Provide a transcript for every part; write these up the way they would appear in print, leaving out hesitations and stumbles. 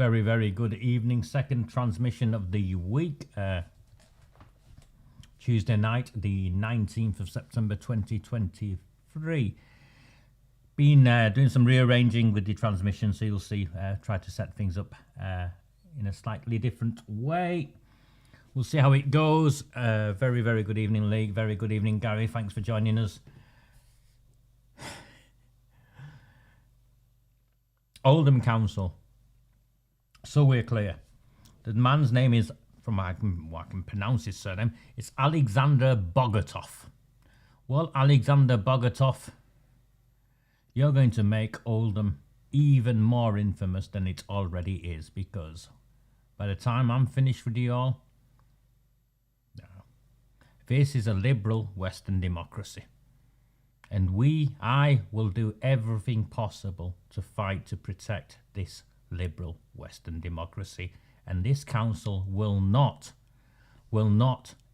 Very, very good evening. Second transmission of the week. Tuesday night, the 19th of September 2023. Been doing some rearranging with the transmission, so you'll see, try to set things up in a slightly different way. We'll see how it goes. Very, very good evening, Lee. Very good evening, Gary. Thanks for joining us. Oldham Council. So we're clear. The man's name is, from what I can pronounce his surname, it's Alexander Bogatov. Well, Alexander Bogatov, you're going to make Oldham even more infamous than it already is, because by the time I'm finished with you all, this is a liberal Western democracy. And I will do everything possible to fight to protect this liberal Western democracy. And this council will not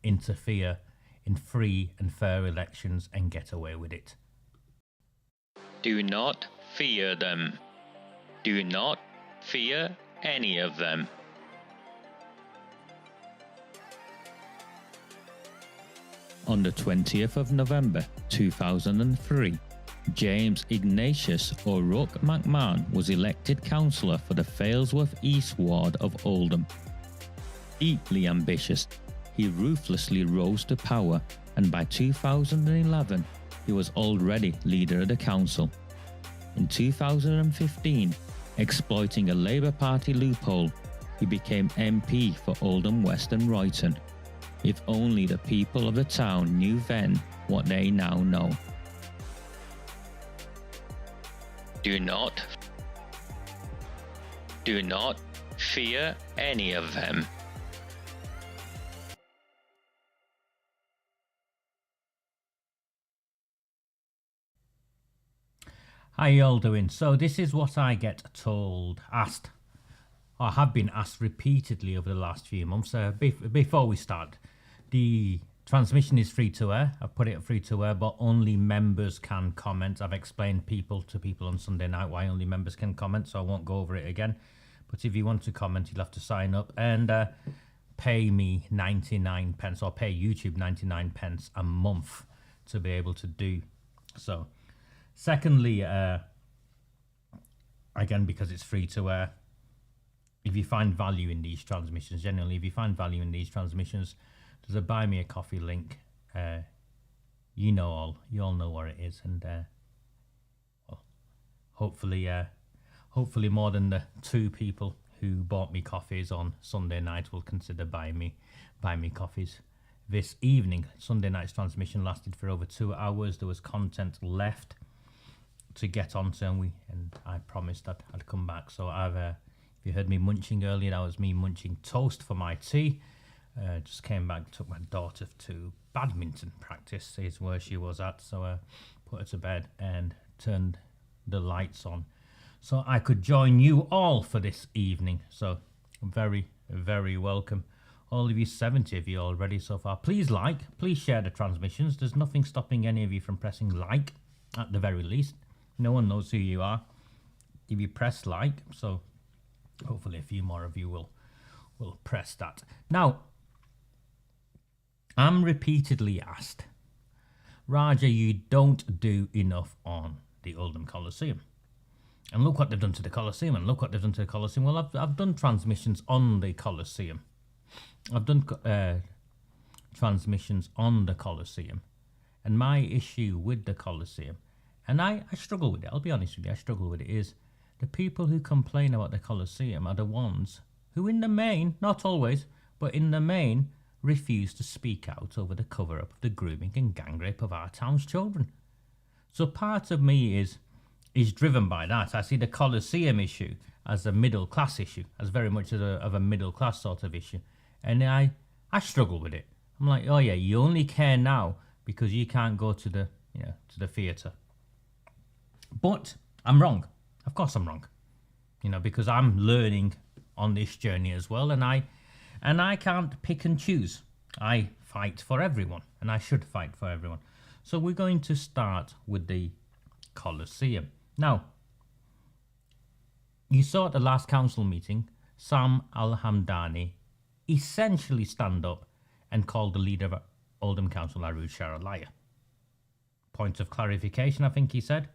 interfere in free and fair elections and get away with it. Do not fear them. Do not fear any of them. On the 20th of November 2003, James Ignatius O'Rourke McMahon was elected councillor for the Failsworth East Ward of Oldham. Deeply ambitious, he ruthlessly rose to power, and by 2011 he was already leader of the council. In 2015, exploiting a Labour Party loophole, he became MP for Oldham West and Royton. If only the people of the town knew then what they now know. Do not fear any of them. How you all doing? So this is what I get asked, or have been asked repeatedly over the last few months. Before we start, the transmission is free to air. I've put it free to air, but only members can comment. I've explained to people on Sunday night why only members can comment, so I won't go over it again. But if you want to comment, you'll have to sign up and pay me 99 pence, or pay YouTube 99 pence a month to be able to do so. Secondly, again, because it's free to air, if you find value in these transmissions, there's a buy me a coffee link. You all know where it is, and well, hopefully more than the 2 people who bought me coffees on Sunday night will consider buying me coffees this evening. Sunday night's transmission lasted for over 2 hours. There was content left to get onto, and I promised that I'd come back. So if you heard me munching earlier, that was me munching toast for my tea. Just came back, took my daughter to badminton practice, is where she was at, so put her to bed and turned the lights on so I could join you all for this evening. So very, very welcome, all of you, 70 of you already so far. Please please share the transmissions. There's nothing stopping any of you from pressing like, at the very least. No one knows who you are if you press like, so hopefully a few more of you will press that. Now, I'm repeatedly asked, Raja, you don't do enough on the Oldham Coliseum. And look what they've done to the Coliseum, and look what they've done to the Coliseum. Well, I've done transmissions on the Coliseum. I've done transmissions on the Coliseum. And my issue with the Coliseum, and I struggle with it, I'll be honest with you, I struggle with it, is the people who complain about the Coliseum are the ones who in the main, not always, but in the main, refuse to speak out over the cover-up of the grooming and gang rape of our town's children. So part of me is driven by that. I see the Coliseum issue as a middle-class issue, as very much of a middle-class sort of issue. And I struggle with it. I'm like, oh yeah, you only care now because you can't go to the theatre. But I'm wrong. Of course I'm wrong. Because I'm learning on this journey as well, and I can't pick and choose. I fight for everyone, and I should fight for everyone. So we're going to start with the Coliseum. Now, you saw at the last council meeting Sam Al-Hamdani essentially stand up and called the leader of Oldham Council, Arooj, Shah, a liar. Point of clarification, I think he said.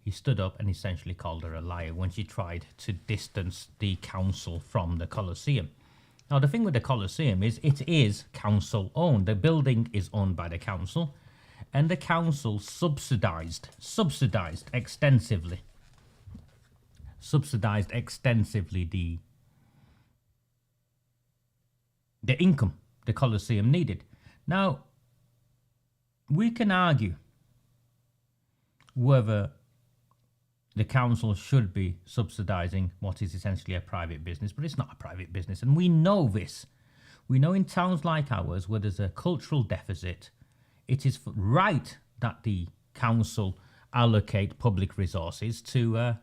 He stood up and essentially called her a liar when she tried to distance the council from the Colosseum. Now, the thing with the Colosseum is it is council owned. The building is owned by the council, and the council subsidised extensively the income the Colosseum needed. Now, we can argue whether the council should be subsidising what is essentially a private business, but it's not a private business, and we know this. We know in towns like ours, where there's a cultural deficit, it is right that the council allocate public resources to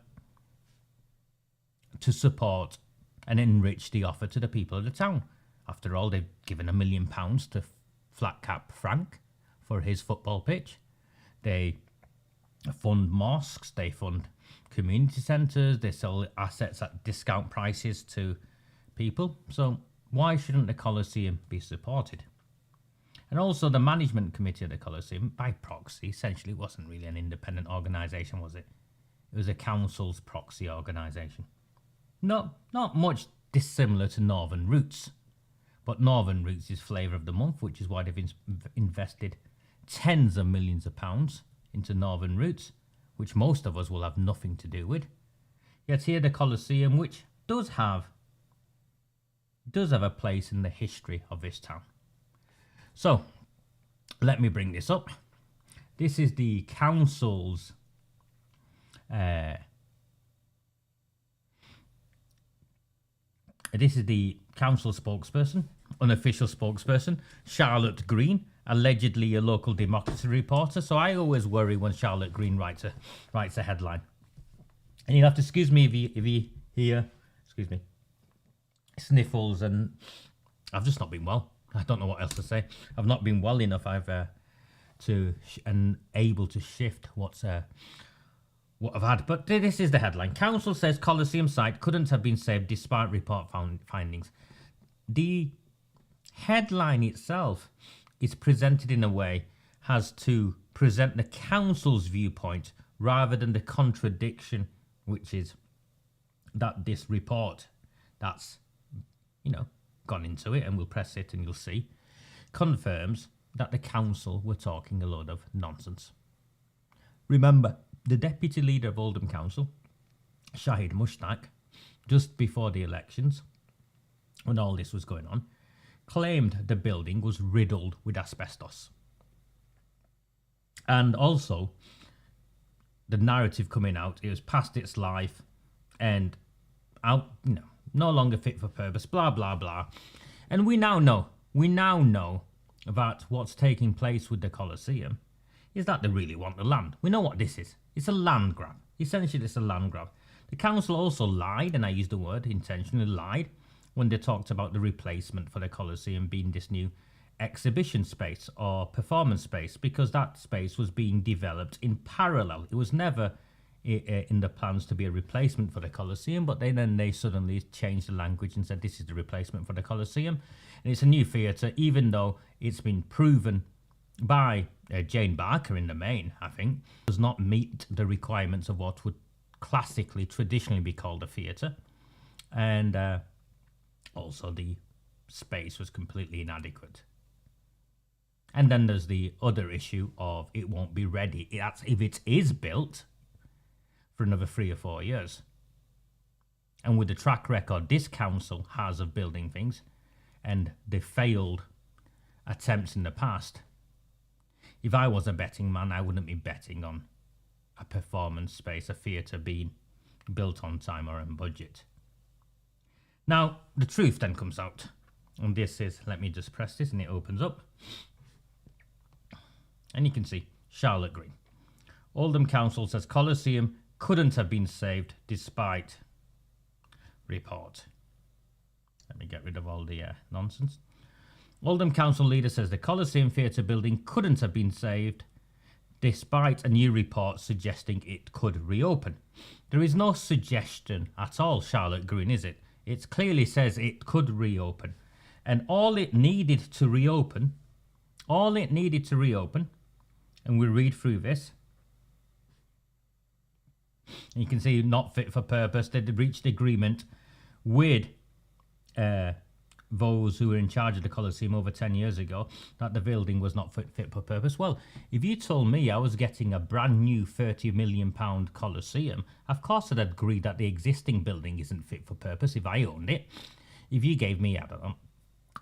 support and enrich the offer to the people of the town. After all, they've given £1 million to Flat Cap Frank for his football pitch. They fund mosques, they fund community centres, they sell assets at discount prices to people. So why shouldn't the Colosseum be supported? And also the management committee of the Colosseum, by proxy, essentially wasn't really an independent organisation, was it? It was a council's proxy organisation. Not much dissimilar to Northern Roots. But Northern Roots is flavour of the month, which is why they've invested tens of millions of pounds into Northern Roots, which most of us will have nothing to do with. Yet here the Colosseum, which does have a place in the history of this town. So, let me bring this up. This is the council's council spokesperson, unofficial spokesperson, Charlotte Green, allegedly a local democracy reporter. So I always worry when Charlotte Green writes a headline. And you'll have to excuse me if you hear, sniffles, and I've just not been well. I don't know what else to say. I've not been well enough. Able to shift what I've had. But this is the headline. Council says Colosseum site couldn't have been saved despite report findings. The headline itself is presented in a way as to present the council's viewpoint rather than the contradiction, which is that this report that's, gone into it, and we'll press it and you'll see, confirms that the council were talking a load of nonsense. Remember, the deputy leader of Oldham Council, Shahid Mushtaq, just before the elections, when all this was going on, claimed the building was riddled with asbestos. And also, the narrative coming out, it was past its life and no longer fit for purpose, blah, blah, blah. And we now know that what's taking place with the Colosseum is that they really want the land. We know what this is. It's a land grab. Essentially, it's a land grab. The council also lied, and I use the word intentionally lied, when they talked about the replacement for the Colosseum being this new exhibition space or performance space, because that space was being developed in parallel. It was never in the plans to be a replacement for the Colosseum, but then they suddenly changed the language and said this is the replacement for the Colosseum, and it's a new theatre, even though it's been proven by Jane Barker in the main, I think, does not meet the requirements of what would classically, traditionally be called a theatre, and also the space was completely inadequate. And then there's the other issue of it won't be ready. That's if it is built for another 3 or 4 years. And with the track record this council has of building things and the failed attempts in the past, if I was a betting man, I wouldn't be betting on a performance space, a theatre being built on time or on budget. Now, the truth then comes out. And this is, let me just press this and it opens up. And you can see Charlotte Green. Oldham Council says Colosseum couldn't have been saved despite report. Let me get rid of all the nonsense. Oldham Council leader says the Colosseum Theatre building couldn't have been saved despite a new report suggesting it could reopen. There is no suggestion at all, Charlotte Green, is it? It clearly says it could reopen. And all it needed to reopen, and we'll read through this. You can see not fit for purpose. They reached agreement with those who were in charge of the Coliseum over 10 years ago that the building was not fit for purpose. Well, if you told me I was getting a brand new £30 million Coliseum, of course I'd agree that the existing building isn't fit for purpose if I owned it. If you gave me, I don't know,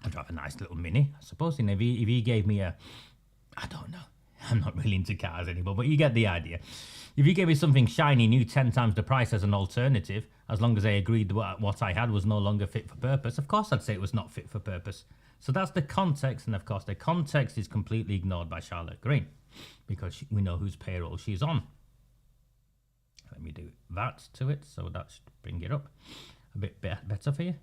I'd drive a nice little Mini, I suppose. And if you gave me a, I don't know, I'm not really into cars anymore, but you get the idea. If you gave me something shiny new 10 times the price as an alternative, as long as I agreed what I had was no longer fit for purpose, of course I'd say it was not fit for purpose. So that's the context, and of course the context is completely ignored by Charlotte Green, because we know whose payroll she's on. Let me do that to it, so that should bring it up a bit better for you.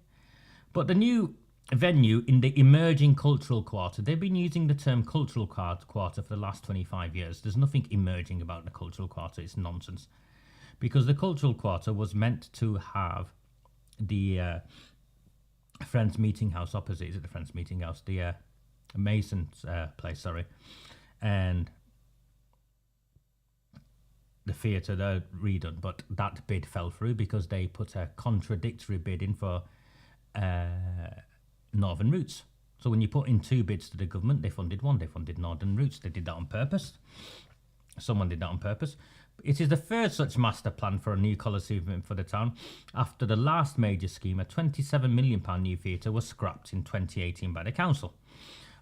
But the new venue in the emerging cultural quarter, they've been using the term cultural quarter for the last 25 years. There's nothing emerging about the cultural quarter. It's nonsense, because the cultural quarter was meant to have the Friends Meeting House opposite. Is it the Friends Meeting House? The Mason's place, sorry, and the theatre they're redone, but that bid fell through because they put a contradictory bid in for Northern Routes. So when you put in two bids to the government, they funded one. They funded Northern Routes. They did that on purpose. Someone did that on purpose. It is the first such master plan for a new Coliseum for the town. After the last major scheme, a £27 million new theatre was scrapped in 2018 by the council.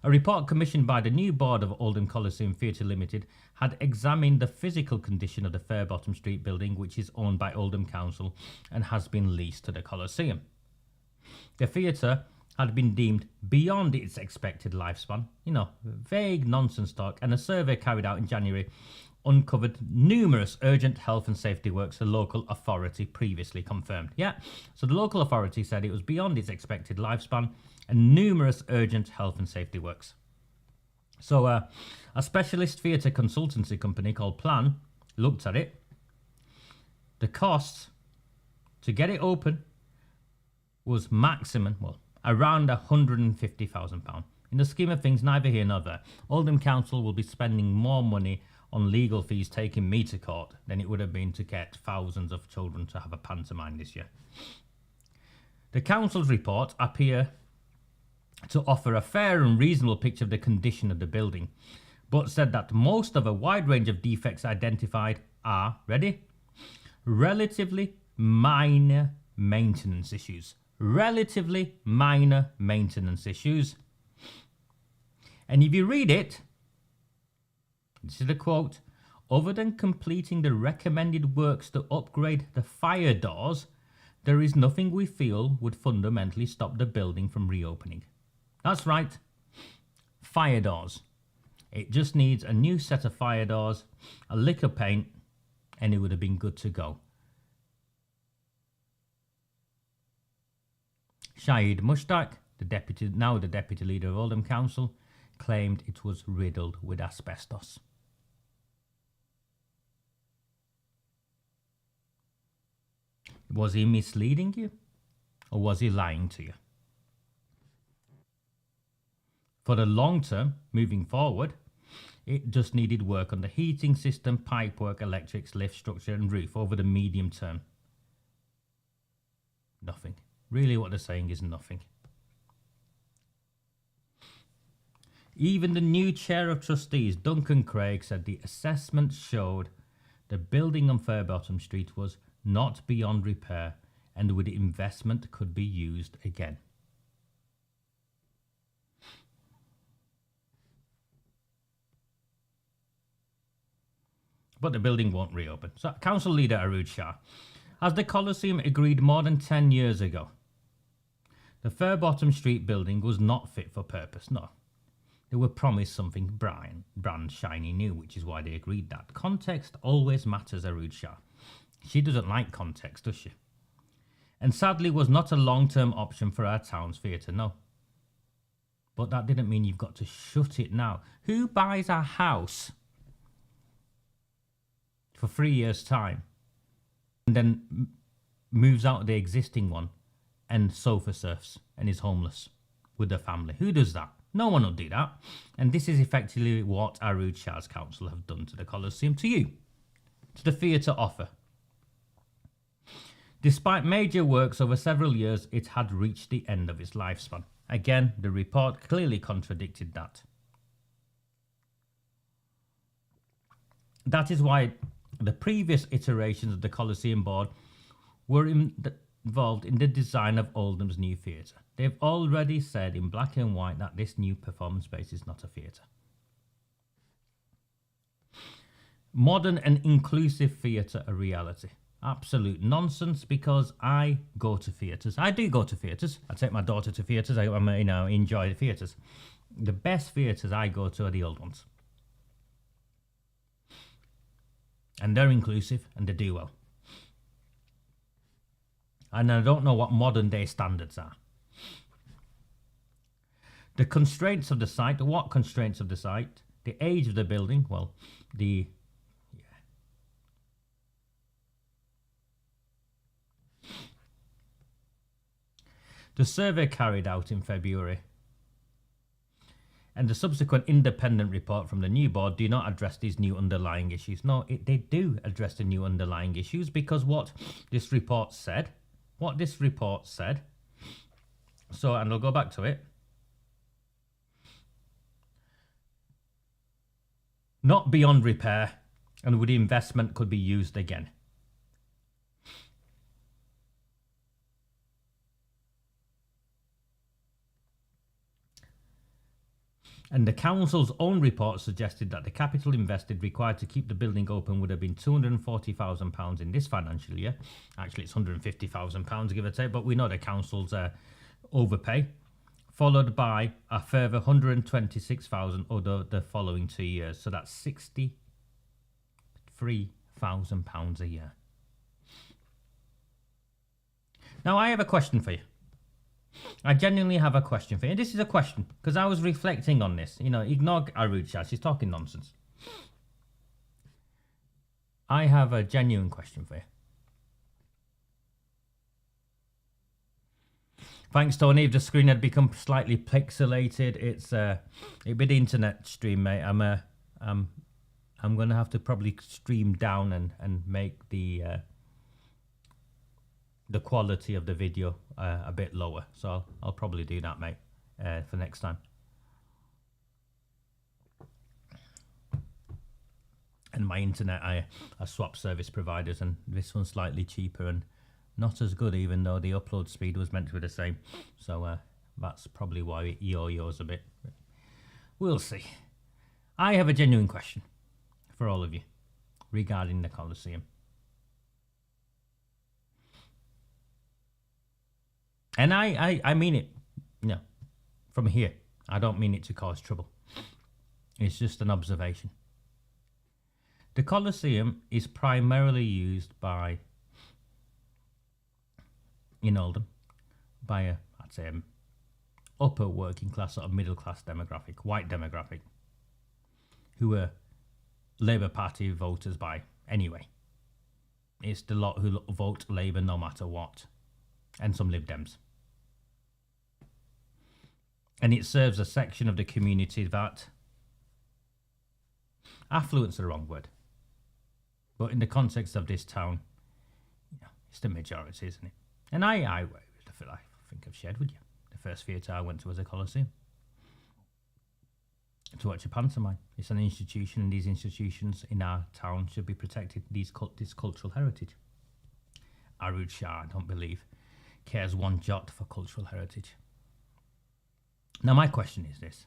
A report commissioned by the new board of Oldham Coliseum Theatre Limited had examined the physical condition of the Fairbottom Street building, which is owned by Oldham Council and has been leased to the Coliseum. The theatre had been deemed beyond its expected lifespan, vague nonsense talk, and a survey carried out in January uncovered numerous urgent health and safety works the local authority previously confirmed. Yeah, so the local authority said it was beyond its expected lifespan and numerous urgent health and safety works. So a specialist theatre consultancy company called Plan looked at it. The costs to get it open was maximum, around £150,000. In the scheme of things, neither here nor there. Oldham Council will be spending more money on legal fees taking me to court than it would have been to get thousands of children to have a pantomime this year. The council's report appear to offer a fair and reasonable picture of the condition of the building, but said that most of a wide range of defects identified are, ready? Relatively minor maintenance issues. Relatively minor maintenance issues. And if you read it, this is the quote, other than completing the recommended works to upgrade the fire doors, there is nothing we feel would fundamentally stop the building from reopening. That's right, fire doors. It just needs a new set of fire doors, a lick of paint, and it would have been good to go. Shahid Mushtaq, the deputy leader of Oldham Council, claimed it was riddled with asbestos. Was he misleading you, or was he lying to you? For the long term, moving forward, it just needed work on the heating system, pipework, electrics, lift structure and roof over the medium term. Nothing. Really what they're saying is nothing. Even the new chair of trustees, Duncan Craig, said the assessment showed the building on Fairbottom Street was not beyond repair and with investment could be used again. But the building won't reopen. So, Council Leader Arooj Shah, as the Coliseum agreed more than 10 years ago, the Fairbottom Street building was not fit for purpose, no. They were promised something brand shiny new, which is why they agreed that. Context always matters, Arooj Shah. She doesn't like context, does she? And sadly was not a long-term option for our town's theatre, no. But that didn't mean you've got to shut it now. Who buys a house for 3 years' time and then moves out of the existing one and sofa surfs and is homeless with their family. Who does that? No one will do that. And this is effectively what Arooj Shah's council have done to the Coliseum, to you, to the theatre offer. Despite major works over several years, it had reached the end of its lifespan. Again, the report clearly contradicted that. That is why the previous iterations of the Coliseum Board were involved in the design of Oldham's new theatre. They've already said in black and white that this new performance space is not a theatre. Modern and inclusive theatre a reality. Absolute nonsense, because I go to theatres. I do go to theatres. I take my daughter to theatres. I enjoy the theatres. The best theatres I go to are the old ones. And they're inclusive and they do well. And I don't know what modern day standards are. The constraints of the site. What constraints of the site? The age of the building. Well, the survey carried out in February and the subsequent independent report from the new board do not address these new underlying issues. No, they do address the new underlying issues, because what this report said, so, and I'll go back to it, not beyond repair, and with investment could be used again. And the council's own report suggested that the capital invested required to keep the building open would have been £240,000 in this financial year. Actually, it's £150,000, give or take, but we know the council's overpay, followed by a further £126,000 over the following 2 years. So that's £63,000 a year. Now, I have a question for you. I genuinely have a question for you. And this is a question, because I was reflecting on this. Ignore Arooj Shah, she's talking nonsense. I have a genuine question for you. Thanks, Tony. If the screen had become slightly pixelated, it'd be the internet stream, mate. I'm going to have to probably stream down and make the quality of the video a bit lower. So I'll probably do that, mate, for next time. And my internet, I swap service providers, and this one's slightly cheaper and not as good, even though the upload speed was meant to be the same. So that's probably why it yo-yos a bit. We'll see. I have a genuine question for all of you regarding the Coliseum. And I mean it, from here. I don't mean it to cause trouble. It's just an observation. The Coliseum is primarily used in Oldham by I'd say upper working class, sort of middle class demographic, white demographic, who are Labour Party voters by anyway. It's the lot who vote Labour no matter what, and some Lib Dems. And it serves a section of the community that, affluent's the wrong word, but in the context of this town, it's the majority, isn't it? And I think I've shared with you, the first theatre I went to was a Coliseum to watch a pantomime. It's an institution, and these institutions in our town should be protected, this cultural heritage. Arooj Shah, I don't believe, cares one jot for cultural heritage. Now, my question is this.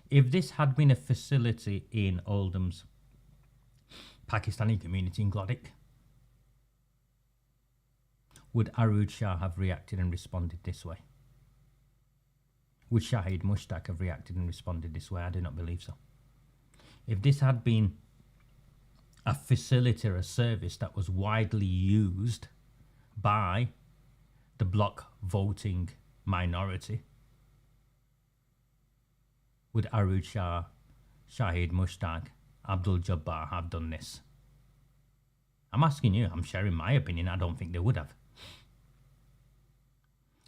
If this had been a facility in Oldham's Pakistani community in Glodwick, would Arooj Shah have reacted and responded this way? Would Shahid Mushtaq have reacted and responded this way? I do not believe so. If this had been a facility or a service that was widely used by the bloc voting minority, would Arooj Shah, Shahid Mushtaq, Abdul Jabbar have done this? I'm asking you, I'm sharing my opinion. I don't think they would have.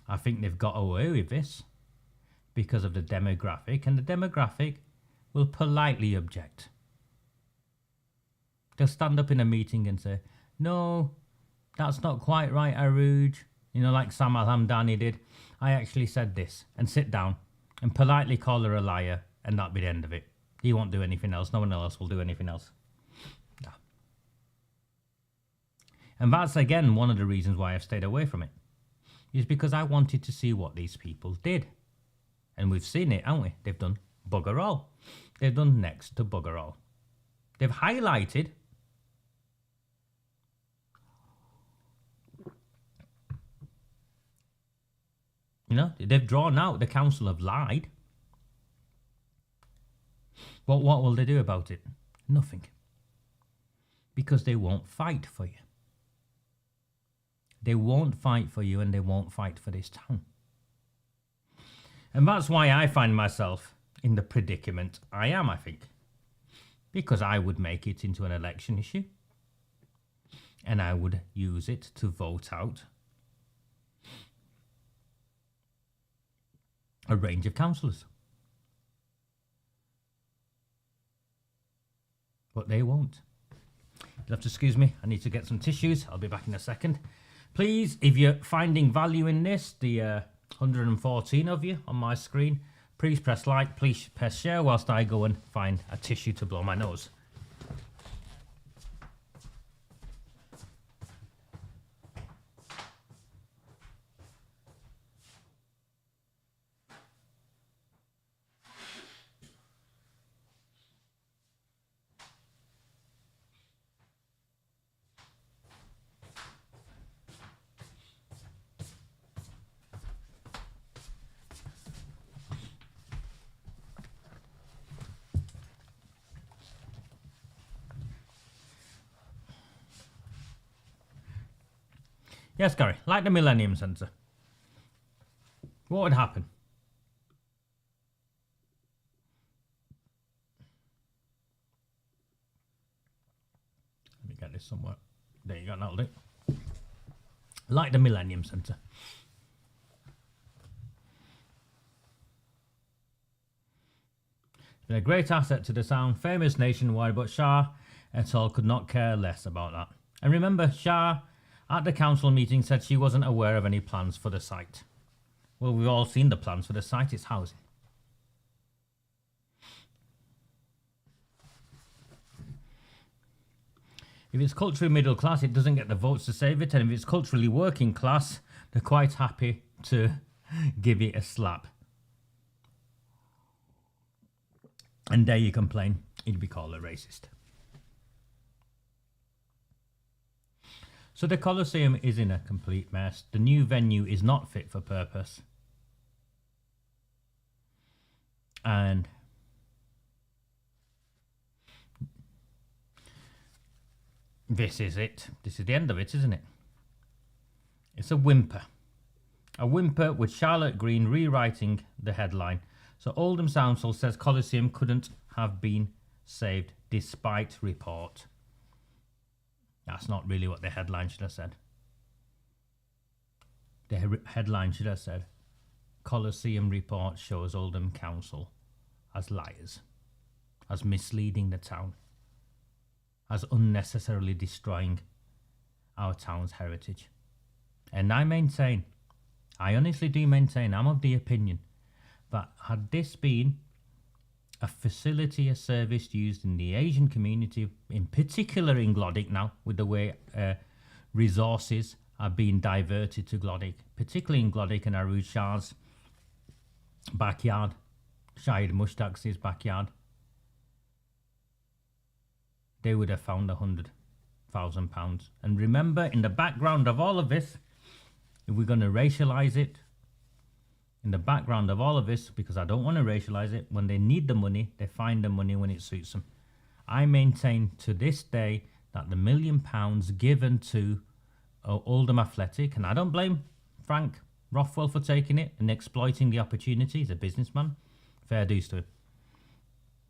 I think they've got away with this because of the demographic, and the demographic will politely object. They'll stand up in a meeting and say, no, that's not quite right, Arooj. You know, like Sam Al-Hamdani did. I actually said this, and sit down and politely call her a liar, and that'll be the end of it. He won't do anything else. No one else will do anything else. No. And that's, again, one of the reasons why I've stayed away from it, is because I wanted to see what these people did. And we've seen it, haven't we? They've done bugger all. They've done next to bugger all. They've highlighted they've drawn out the council have lied. What will they do about it? Nothing. Because they won't fight for you. They won't fight for you, and they won't fight for this town. And that's why I find myself in the predicament I am, I think. Because I would make it into an election issue. And I would use it to vote out a range of councillors. But they won't. You'll have to excuse me. I need to get some tissues. I'll be back in a second. Please, if you're finding value in this, the 114 of you on my screen, please press like, please press share whilst I go and find a tissue to blow my nose. Yes, Gary, like the Millennium Centre. What would happen? Let me get this somewhere. There you go, that'll do. Like the Millennium Centre. It's been a great asset to the town, famous nationwide, but Shah et al. Could not care less about that. And remember, Shah at the council meeting said she wasn't aware of any plans for the site. Well, we've all seen the plans for the site. It's housing. If it's culturally middle class, it doesn't get the votes to save it. And if it's culturally working class, they're quite happy to give it a slap. And dare you complain, you'd be called a racist. So the Colosseum is in a complete mess. The new venue is not fit for purpose. And this is it. This is the end of it, isn't it? It's a whimper. A whimper with Charlotte Green rewriting the headline. So Oldham Council says Colosseum couldn't have been saved despite report. That's not really what the headline should have said. The headline should have said, Colosseum report shows Oldham Council as liars, as misleading the town, as unnecessarily destroying our town's heritage. And I maintain, I honestly do maintain, I'm of the opinion that had this been a facility, a service used in the Asian community, in particular in Glodwick now, with the way resources are being diverted to Glodwick, particularly in Glodwick and Arooj Shah's backyard, Shahid Mushtaq's backyard, they would have found £100,000. And remember, in the background of all of this, if we're going to racialise it, in the background of all of this, because I don't want to racialise it, when they need the money, they find the money when it suits them. I maintain to this day that the £1 million given to Oldham Athletic, and I don't blame Frank Rothwell for taking it and exploiting the opportunity. He's a businessman. Fair dues to him.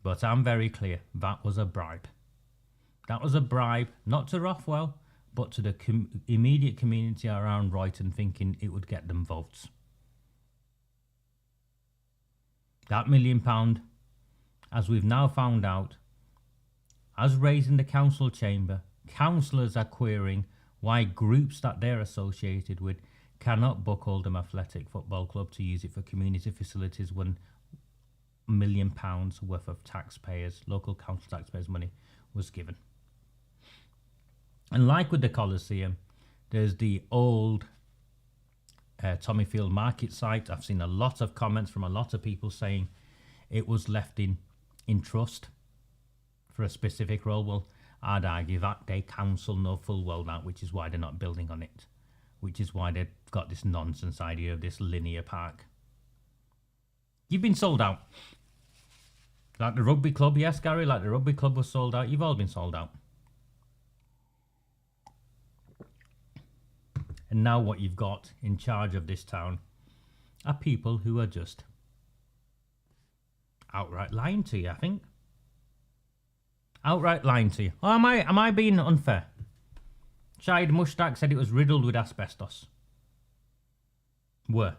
But I'm very clear, that was a bribe. That was a bribe, not to Rothwell, but to the immediate community around Royton, thinking it would get them votes. That £1 million, as we've now found out, as raised in the council chamber, councillors are querying why groups that they're associated with cannot book Oldham Athletic Football Club to use it for community facilities when £1 million worth of taxpayers, local council taxpayers' money was given. And like with the Coliseum, there's the old Tommyfield Market site. I've seen a lot of comments from a lot of people saying it was left in trust for a specific role. Well, I'd argue that they council know full well that, which is why they're not building on it, which is why they've got this nonsense idea of this linear park. You've been sold out. Like the rugby club, yes, Gary, like the rugby club was sold out. You've all been sold out. And now what you've got in charge of this town are people who are just outright lying to you, I think. Outright lying to you. Oh, am I being unfair? Shahid Mushtaq said it was riddled with asbestos. Where's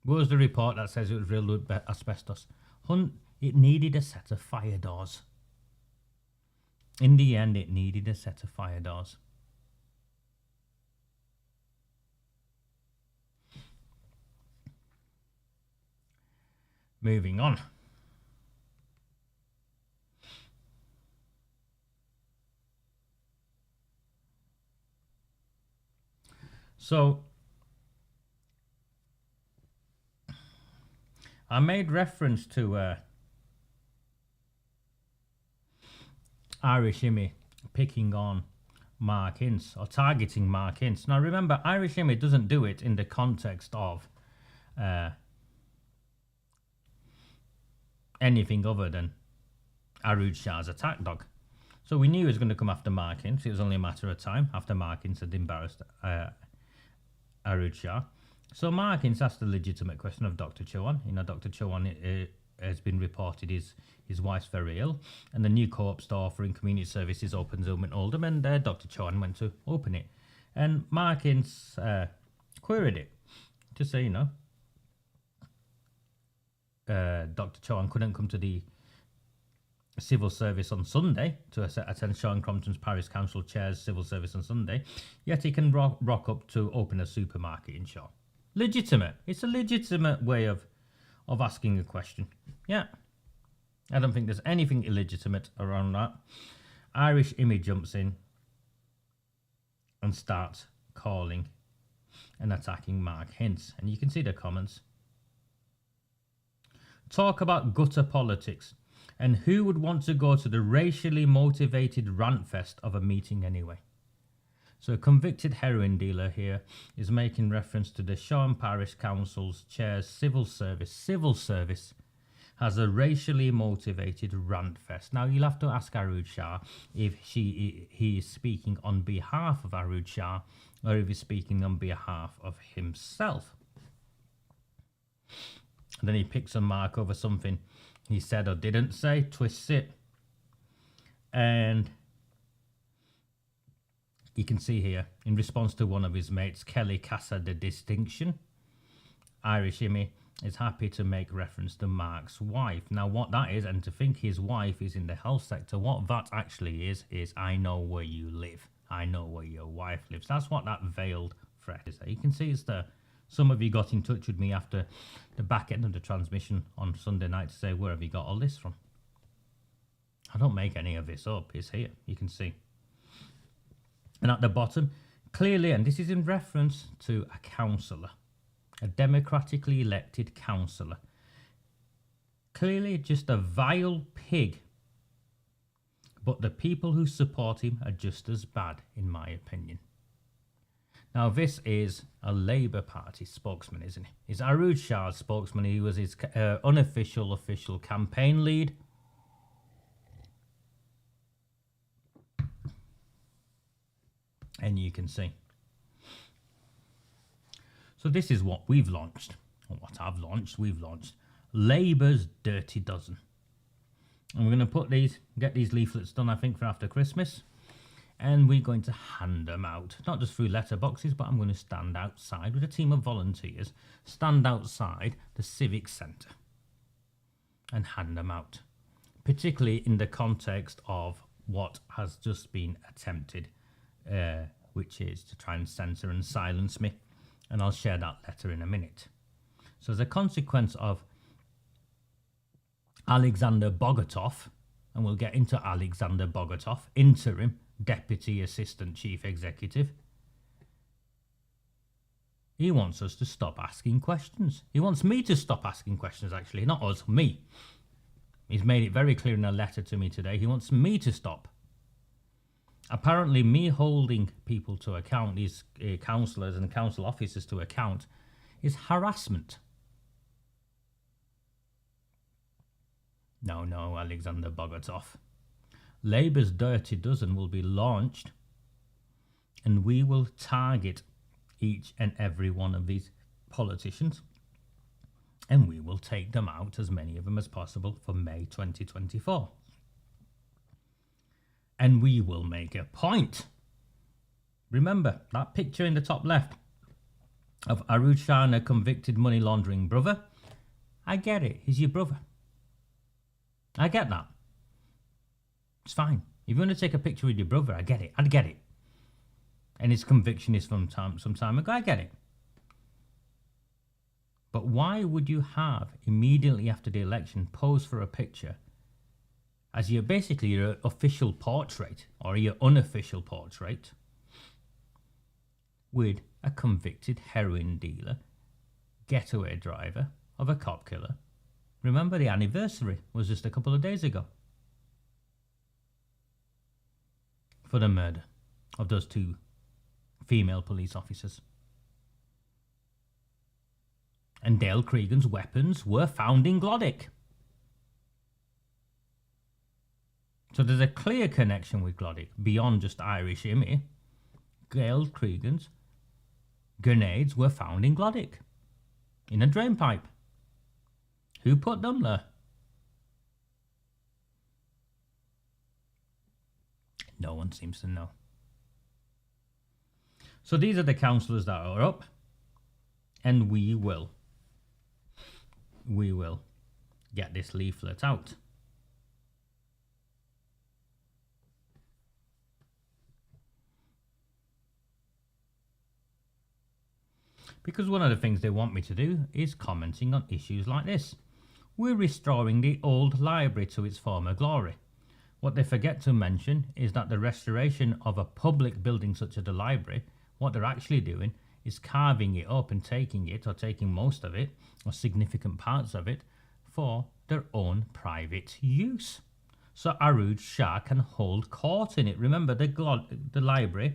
the report that says it was riddled with asbestos? It needed a set of fire doors. In the end, it needed a set of fire doors. Moving on. So, I made reference to Irish Imi picking on Mark Ince or targeting Mark Ince. Now remember, Irish Imi doesn't do it in the context of anything other than Arooj Shah's attack dog. So we knew he was going to come after Mark Ince. It was only a matter of time after Mark Ince had embarrassed Arooj Shah. So Mark Ince asked the legitimate question of Dr. Chauhan. You know, Dr. Chauhan has been reported his wife's very ill, and the new co-op store offering community services opens up in Oldham, and Dr. Chauhan went to open it. And Mark Ince queried it to say, you know, Dr. Chauhan couldn't come to the civil service on Sunday to attend Shaw and Crompton's Parish Council Chair's civil service on Sunday, yet he can rock up to open a supermarket in Shaw. Legitimate. It's a legitimate way of asking a question. Yeah. I don't think there's anything illegitimate around that. Irish Imi jumps in and starts calling and attacking Mark Ince. And you can see the comments. Talk about gutter politics. And who would want to go to the racially motivated rant fest of a meeting anyway? So a convicted heroin dealer here is making reference to the Shaw and Parish Council's Chair's civil service has a racially motivated rant fest. Now you'll have to ask Arooj Shah if he is speaking on behalf of Arooj Shah or if he's speaking on behalf of himself. And then he picks a mark over something he said or didn't say, twists it, and you can see here, in response to one of his mates, Kelly Casa the Distinction, Irish Imi is happy to make reference to Mark's wife. Now what that is, and to think his wife is in the health sector, what that actually is I know where you live. I know where your wife lives. That's what that veiled threat is. You can see it's there. Some of you got in touch with me after the back end of the transmission on Sunday night to say, where have you got all this from? I don't make any of this up. It's here. You can see. And at the bottom, clearly, and this is in reference to a councillor, a democratically elected councillor. Clearly just a vile pig. But the people who support him are just as bad, in my opinion. Now, this is a Labour Party spokesman, isn't he? He's Arooj Shah's spokesman. He was his unofficial campaign lead. And you can see. So this is what we've launched. Or what I've launched. We've launched Labour's Dirty Dozen. And we're going to get these leaflets done, I think, for after Christmas. And we're going to hand them out, not just through letterboxes, but I'm going to stand outside with a team of volunteers, stand outside the Civic Centre. and hand them out, particularly in the context of what has just been attempted, which is to try and censor and silence me. And I'll share that letter in a minute. So as a consequence of Alexander Bogatov, and we'll get into Alexander Bogatov, interim Deputy Assistant Chief Executive, he wants us to stop asking questions. He wants me to stop asking questions, actually, not us, me. He's made it very clear in a letter to me today. He wants me to stop. Apparently, me holding people to account, these councillors and council officers to account, is harassment. No, Alexander Bogatov. Labour's Dirty Dozen will be launched, and we will target each and every one of these politicians, and we will take them out, as many of them as possible, for May 2024. And we will make a point. Remember that picture in the top left of Arooj Shah, a convicted money laundering brother? I get it, he's your brother. I get that. It's fine. If you want to take a picture with your brother, I get it. And his conviction is from some time ago, I get it. But why would you have, immediately after the election, pose for a picture as your official portrait, or your unofficial portrait, with a convicted heroin dealer, getaway driver of a cop killer? Remember, the anniversary was just a couple of days ago for the murder of those two female police officers. And Dale Cregan's weapons were found in Glodwick. So there's a clear connection with Glodwick beyond just Irish Immy. Dale Cregan's grenades were found in Glodwick, in a drain pipe. Who put them there? No one seems to know. So these are the councillors that are up, and we will get this leaflet out. Because one of the things they want me to do is commenting on issues like this. We're restoring the old library to its former glory. What they forget to mention is that the restoration of a public building such as the library, what they're actually doing is carving it up and taking it, or taking most of it, or significant parts of it, for their own private use. So Arooj Shah can hold court in it. Remember, the library,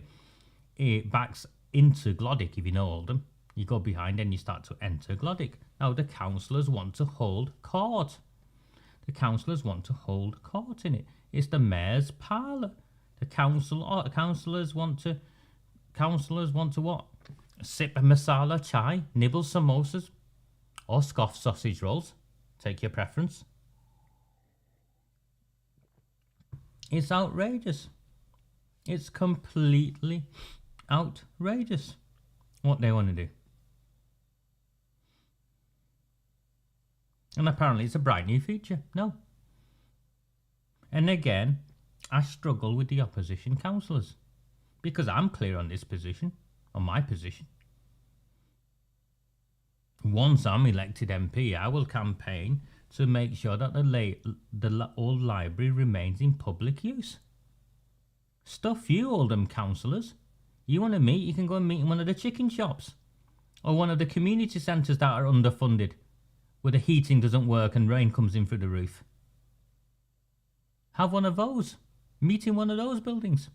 it backs into Glodwick. If you know Oldham, you go behind and you start to enter Glodwick. Now the councillors want to hold court. The councillors want to hold court in it. It's the mayor's parlour. The councillors want to what? Sip a masala chai, nibble samosas, or scoff sausage rolls. Take your preference. It's outrageous. It's completely outrageous what they want to do. And apparently it's a bright new feature. No. And again, I struggle with the opposition councillors, because I'm clear on this position, on my position. Once I'm elected MP, I will campaign to make sure that the old library remains in public use. Stuff you, Oldham councillors. You want to meet, you can go and meet in one of the chicken shops, or one of the community centres that are underfunded, where the heating doesn't work and rain comes in through the roof. Have one of those. Meet in one of those buildings.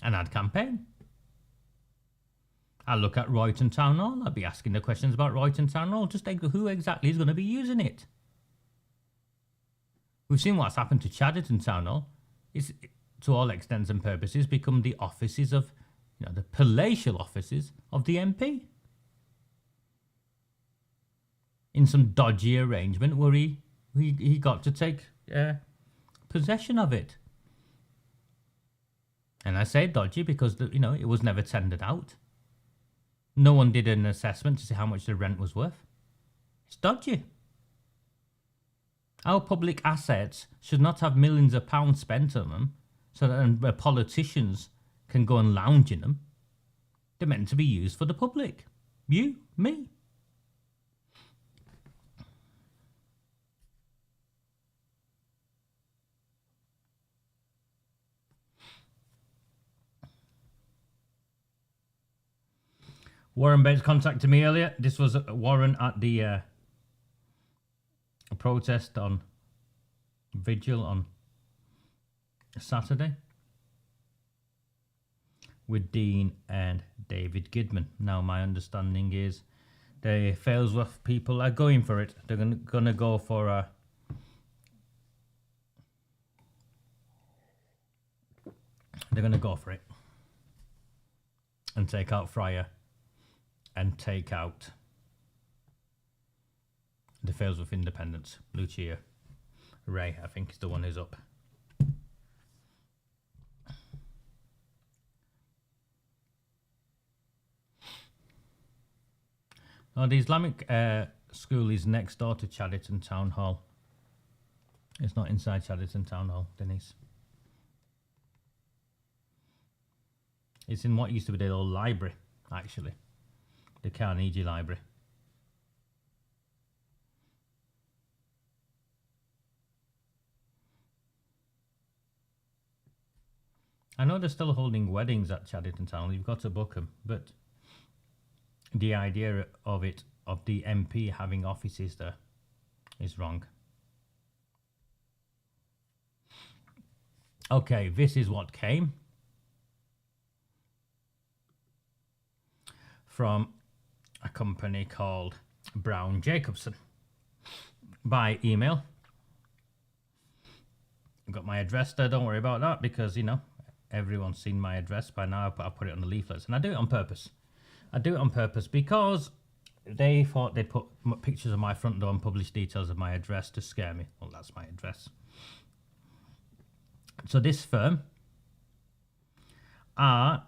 And I'd campaign. I'll look at Royton Town Hall. I'll be asking the questions about Royton Town Hall. Just think who exactly is going to be using it. We've seen what's happened to Chadderton Town Hall. It's, to all extents and purposes, become the offices of, the palatial offices of the MP. In some dodgy arrangement where he got to take possession of it. And I say dodgy because it was never tendered out. No one did an assessment to see how much the rent was worth. It's dodgy. Our public assets should not have millions of pounds spent on them so that politicians can go and lounge in them. They're meant to be used for the public. You, me. Warren Bates contacted me earlier. This was Warren at the protest on Vigil on Saturday with Dean and David Gidman. Now, my understanding is the Failsworth people are going for it. They're gonna go for they're gonna go for it and take out Fryer and take out the Failsworth Independents. Lucia Ray, I think, is the one who's up. Now, the Islamic school is next door to Chadderton Town Hall. It's not inside Chadderton Town Hall, Denise. It's in what used to be the old library, actually. The Carnegie Library. I know they're still holding weddings at Chadderton Town. You've got to book them, but the idea of it, of the MP having offices there, is wrong. Okay, this is what came from a company called Brown Jacobson by email. I've got my address there, don't worry about that, because, you know, everyone's seen my address by now, but I put it on the leaflets, and I do it on purpose. I do it on purpose because they thought they'd put pictures of my front door and publish details of my address to scare me. Well, that's my address. So this firm are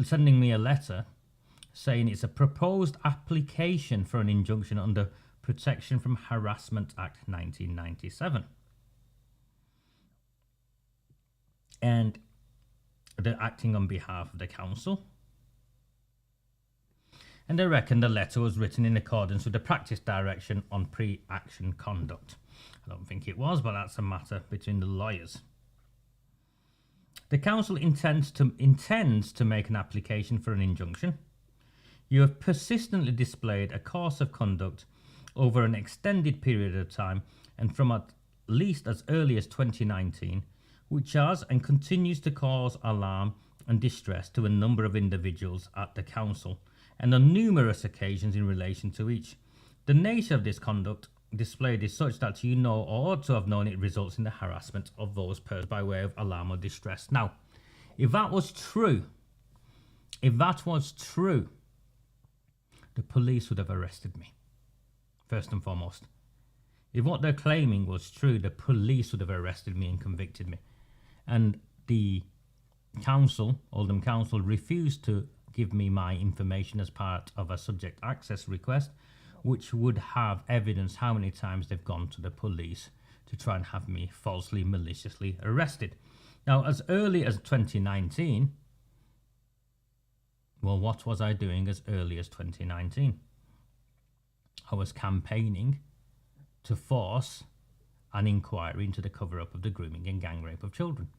sending me a letter saying it's a proposed application for an injunction under Protection from Harassment Act 1997. And they're acting on behalf of the council. And they reckon the letter was written in accordance with the practice direction on pre-action conduct. I don't think it was, but that's a matter between the lawyers. The council intends to make an application for an injunction. You have persistently displayed a course of conduct over an extended period of time and from at least as early as 2019, which has and continues to cause alarm and distress to a number of individuals at the council and on numerous occasions in relation to each. The nature of this conduct displayed is such that you know or ought to have known it results in the harassment of those persons by way of alarm or distress. Now, if that was true, the police would have arrested me, first and foremost. If what they're claiming was true, the police would have arrested me and convicted me. And the council, Oldham Council, refused to give me my information as part of a subject access request, which would have evidence how many times they've gone to the police to try and have me falsely, maliciously arrested. Now, as early as 2019, well, what was I doing as early as 2019? I was campaigning to force an inquiry into the cover-up of the grooming and gang rape of children.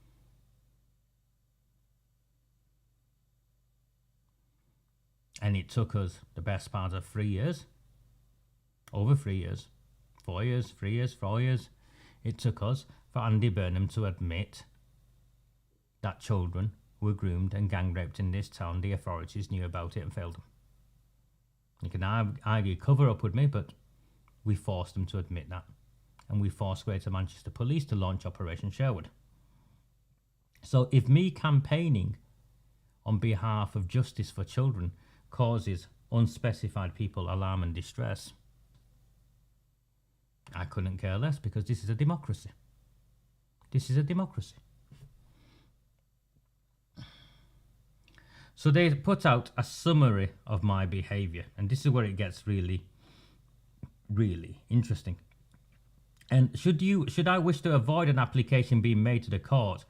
And it took us the best part of 3 years, over 3 years, 4 years, 3 years, 4 years. It took us for Andy Burnham to admit that children were groomed and gang raped in this town. The authorities knew about it and failed them. You can argue cover up with me, but we forced them to admit that. And we forced Greater Manchester Police to launch Operation Sherwood. So if me campaigning on behalf of justice for children causes unspecified people alarm and distress, I couldn't care less, because this is a democracy. This is a democracy. So they put out a summary of my behaviour, and this is where it gets really, really interesting. And should I wish to avoid an application being made to the court,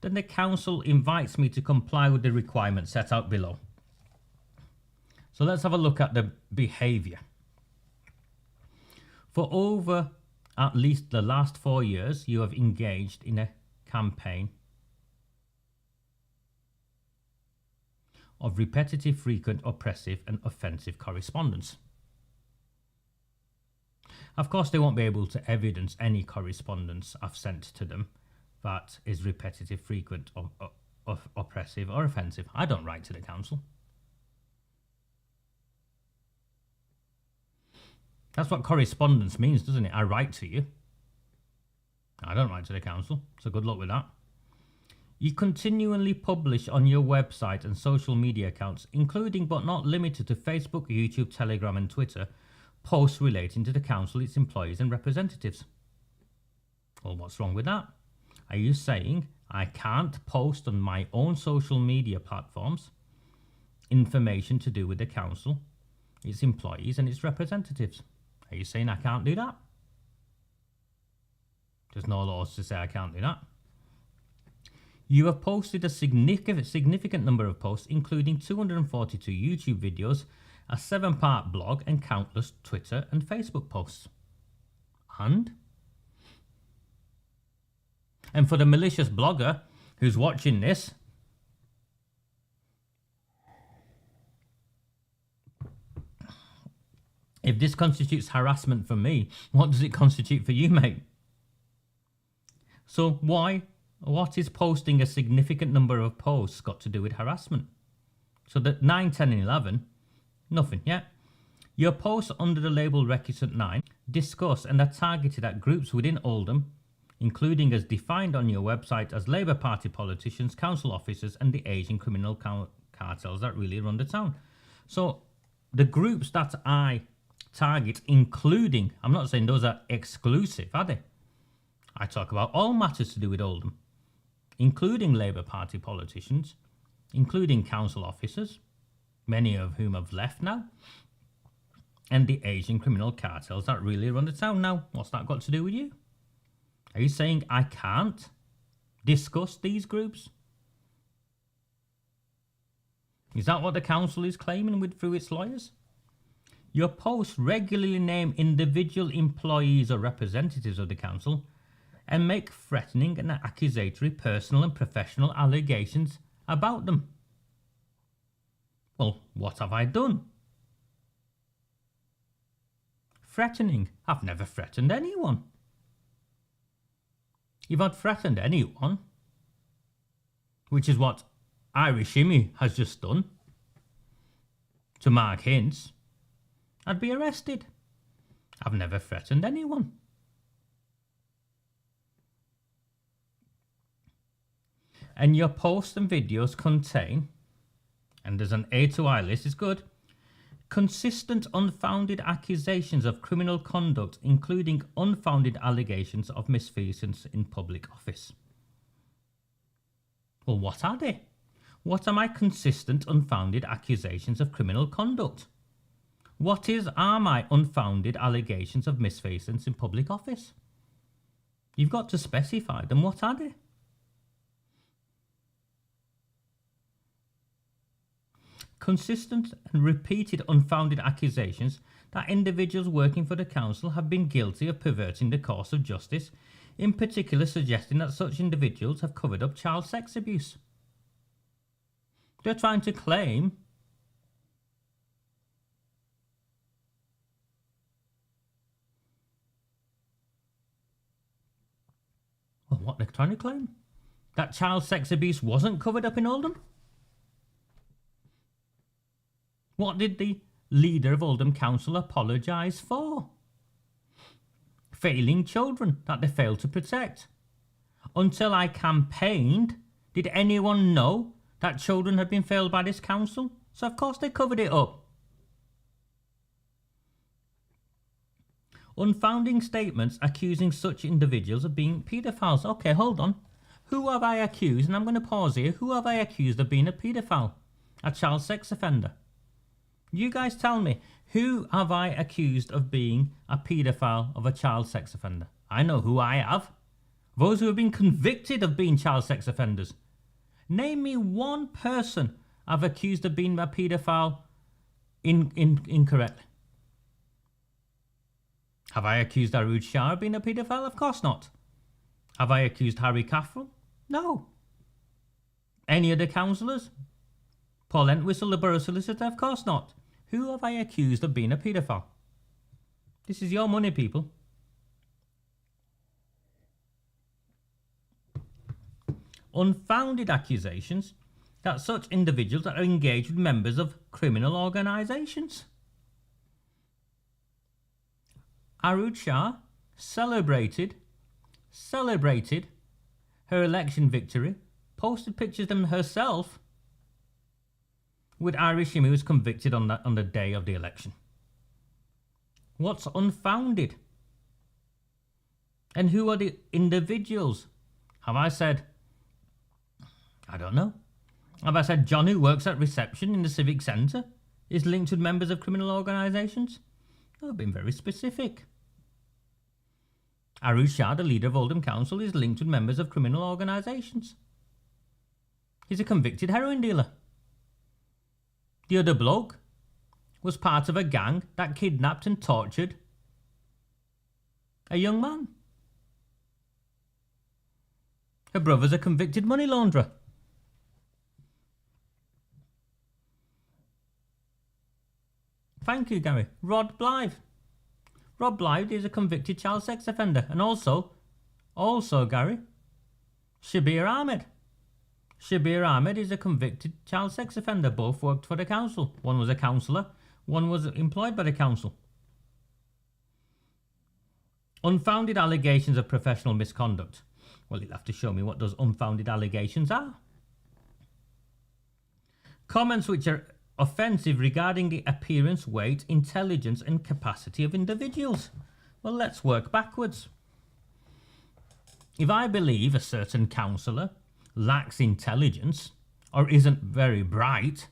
then the council invites me to comply with the requirements set out below. So let's have a look at the behaviour. For over at least the last 4 years, you have engaged in a campaign of repetitive, frequent, oppressive and offensive correspondence. Of course, they won't be able to evidence any correspondence I've sent to them that is repetitive, frequent, or oppressive or offensive. I don't write to the council. That's what correspondence means, doesn't it? I write to you. I don't write to the council, so good luck with that. You continually publish on your website and social media accounts, including but not limited to Facebook, YouTube, Telegram and Twitter, posts relating to the council, its employees and representatives. Well, what's wrong with that? Are you saying I can't post on my own social media platforms information to do with the council, its employees and its representatives? Are you saying I can't do that? There's no laws to say I can't do that. You have posted a significant number of posts, including 242 YouTube videos, a 7-part blog and countless Twitter and Facebook posts. And for the malicious blogger who's watching this, if this constitutes harassment for me, what does it constitute for you, mate? So what is posting a significant number of posts got to do with harassment? So that 9, 10 and 11, nothing, yeah? Your posts under the label Recusant 9 discuss and are targeted at groups within Oldham, including as defined on your website as Labour Party politicians, council officers and the Asian criminal cartels that really run the town. So the groups that I target, including, I'm not saying those are exclusive, are they? I talk about all matters to do with Oldham, including Labour Party politicians, including council officers, many of whom have left now, and the Asian criminal cartels that really run the town. Now, what's that got to do with you? Are you saying I can't discuss these groups? Is that what the council is claiming through its lawyers? Your posts regularly name individual employees or representatives of the council and make threatening and accusatory personal and professional allegations about them. Well, what have I done? Threatening? I've never threatened anyone. If I'd threatened anyone, which is what Irish Shimmy has just done to Mark Hints, I'd be arrested. I've never threatened anyone. And your posts and videos contain, and there's an A to I list, is good, consistent unfounded accusations of criminal conduct, including unfounded allegations of misfeasance in public office. Well, what are they? What are my consistent unfounded accusations of criminal conduct? What are my unfounded allegations of misfeasance in public office? You've got to specify them. What are they? Consistent and repeated unfounded accusations that individuals working for the council have been guilty of perverting the course of justice, in particular suggesting that such individuals have covered up child sex abuse. They're trying to claim what they're trying to claim? That child sex abuse wasn't covered up in Oldham? What did the leader of Oldham Council apologise for? Failing children that they failed to protect. Until I campaigned, did anyone know that children had been failed by this council? So of course they covered it up. Unfounding statements accusing such individuals of being paedophiles. Okay, hold on. Who have I accused? And I'm going to pause here. Who have I accused of being a paedophile? a child sex offender. You guys tell me, who have I accused of being a paedophile of a child sex offender? I know who I have. Those who have been convicted of being child sex offenders. Name me one person I've accused of being a paedophile incorrectly. Have I accused Arooj Shah of being a paedophile? Of course not. Have I accused Harry Caffrell? No. Any other councillors? Paul Entwistle, the borough solicitor? Of course not. Who have I accused of being a paedophile? This is your money, people. Unfounded accusations that such individuals are engaged with members of criminal organisations. Arooj Shah celebrated her election victory, posted pictures of them herself with Irish who was convicted on the day of the election. What's unfounded? And who are the individuals? Have I said, I don't know. Have I said John, who works at reception in the Civic Centre, is linked with members of criminal organisations? I've been very specific. Arooj Shah, the leader of Oldham Council, is linked with members of criminal organisations. He's a convicted heroin dealer. The other bloke was part of a gang that kidnapped and tortured a young man. Her brother's a convicted money launderer. Thank you, Gary. Rod Blythe. Rod Blythe is a convicted child sex offender. And also, Gary, Shabir Ahmed. Shabir Ahmed is a convicted child sex offender. Both worked for the council. One was a councillor, one was employed by the council. Unfounded allegations of professional misconduct. Well, you'll have to show me what those unfounded allegations are. Comments which are offensive regarding the appearance, weight, intelligence and capacity of individuals. Well, let's work backwards. If I believe a certain councillor lacks intelligence or isn't very bright,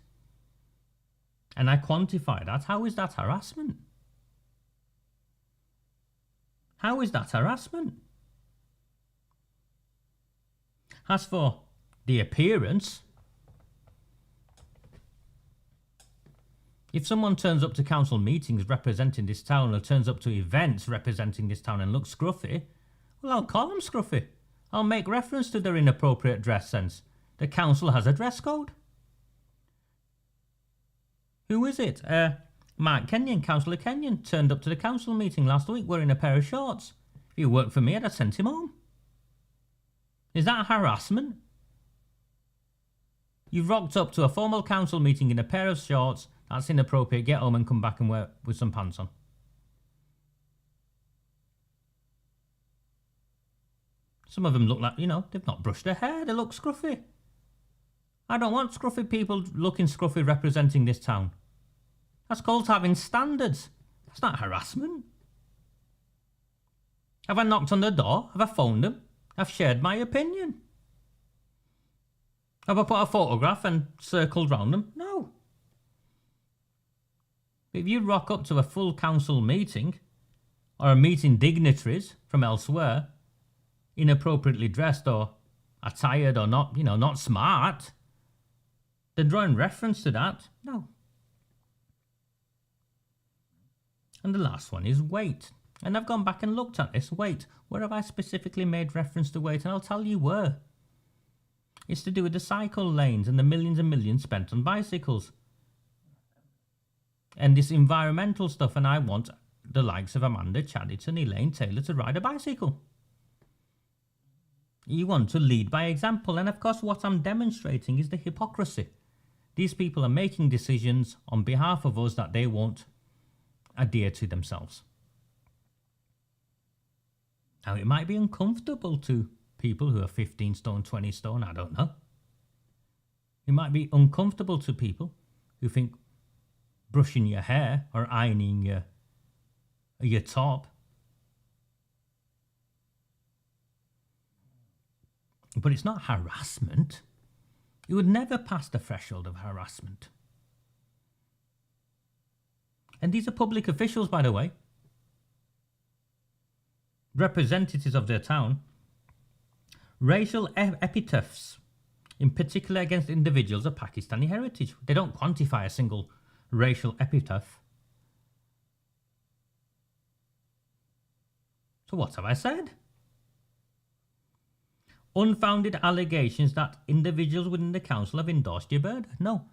and I quantify that, how is that harassment? How is that harassment? As for the appearance, if someone turns up to council meetings representing this town or turns up to events representing this town and looks scruffy, well, I'll call them scruffy. I'll make reference to their inappropriate dress sense. The council has a dress code. Who is it? Mark Kenyon, Councillor Kenyon, turned up to the council meeting last week wearing a pair of shorts. If he worked for me, I'd have sent him home. Is that harassment? You've rocked up to a formal council meeting in a pair of shorts. That's inappropriate. Get home and come back and wear with some pants on. Some of them look like, they've not brushed their hair. They look scruffy. I don't want scruffy people looking scruffy representing this town. That's called having standards. That's not harassment. Have I knocked on the door? Have I phoned them? I've shared my opinion. Have I put a photograph and circled round them? No. If you rock up to a full council meeting or a meeting dignitaries from elsewhere, inappropriately dressed or attired or not, not smart, then drawing reference to that, no. And the last one is weight. And I've gone back and looked at this. Weight. Where have I specifically made reference to weight? And I'll tell you where. It's to do with the cycle lanes and the millions and millions spent on bicycles. And this environmental stuff. And I want the likes of Amanda Chadderton, Elaine Taylor to ride a bicycle. You want to lead by example. And of course, what I'm demonstrating is the hypocrisy. These people are making decisions on behalf of us that they won't adhere to themselves. Now, it might be uncomfortable to people who are 15 stone, 20 stone, I don't know. It might be uncomfortable to people who think brushing your hair or ironing your top. But it's not harassment. It would never pass the threshold of harassment. And these are public officials, by the way. Representatives of their town. Racial epithets, in particular against individuals of Pakistani heritage. They don't quantify a single racial epithet. So what have I said? Unfounded allegations that individuals within the council have endorsed your murder. No,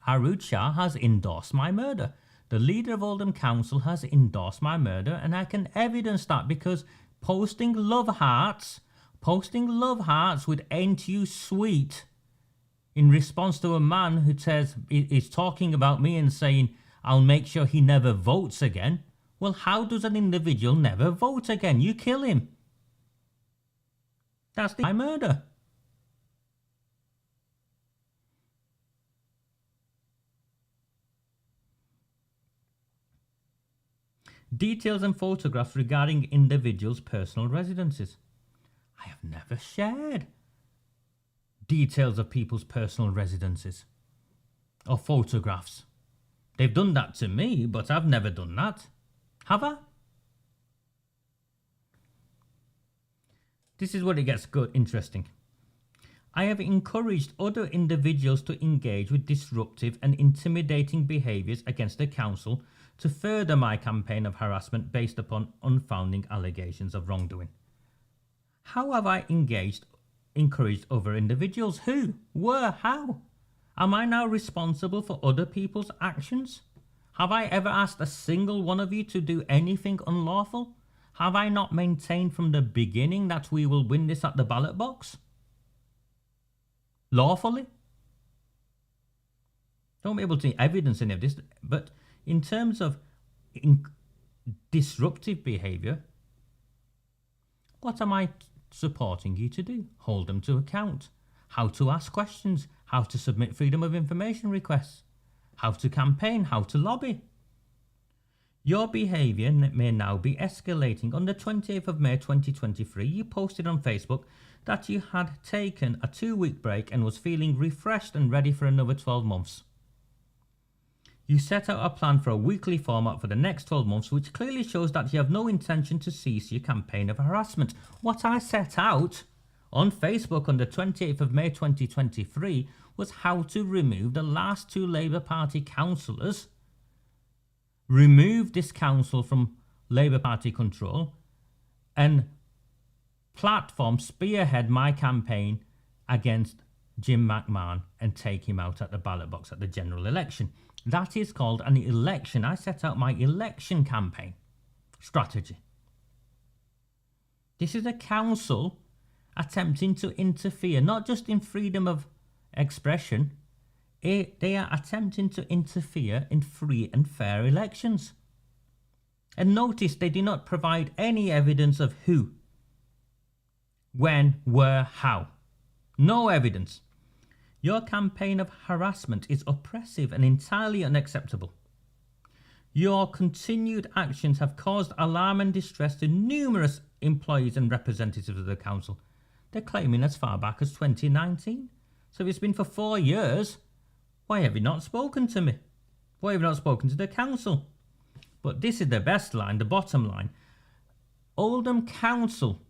Arooj Shah has endorsed my murder. The leader of Oldham Council has endorsed my murder, and I can evidence that because posting love hearts with "Ain't You Sweet" in response to a man who says is talking about me and saying I'll make sure he never votes again. Well, how does an individual never vote again? You kill him. That's my murder. Details and photographs regarding individuals' personal residences. I have never shared details of people's personal residences or photographs. They've done that to me, but I've never done that. Have I? This is where it gets good, interesting. I have encouraged other individuals to engage with disruptive and intimidating behaviours against the council to further my campaign of harassment based upon unfounded allegations of wrongdoing. How have I encouraged other individuals? Who? Where? How? Am I now responsible for other people's actions? Have I ever asked a single one of you to do anything unlawful? Have I not maintained from the beginning that we will win this at the ballot box? Lawfully? Don't be able to evidence any of this, but in terms of disruptive behaviour, what am I supporting you to do? Hold them to account. How to ask questions, how to submit freedom of information requests, how to campaign, how to lobby. Your behaviour may now be escalating. On the 28th of May 2023, you posted on Facebook that you had taken a 2-week break and was feeling refreshed and ready for another 12 months. You set out a plan for a weekly format for the next 12 months, which clearly shows that you have no intention to cease your campaign of harassment. What I set out on Facebook on the 28th of May 2023 was how to remove the last 2 Labour Party councillors, remove this council from Labour Party control, and spearhead my campaign against Jim McMahon and take him out at the ballot box at the general election. That is called an election. I set out my election campaign strategy. This is a council attempting to interfere, not just in freedom of expression, they are attempting to interfere in free and fair elections. And notice they do not provide any evidence of who, when, where, how. No evidence. Your campaign of harassment is oppressive and entirely unacceptable. Your continued actions have caused alarm and distress to numerous employees and representatives of the council. They're claiming as far back as 2019. So if it's been for 4 years, why have you not spoken to me? Why have you not spoken to the council? But this is the best line, the bottom line. Oldham Council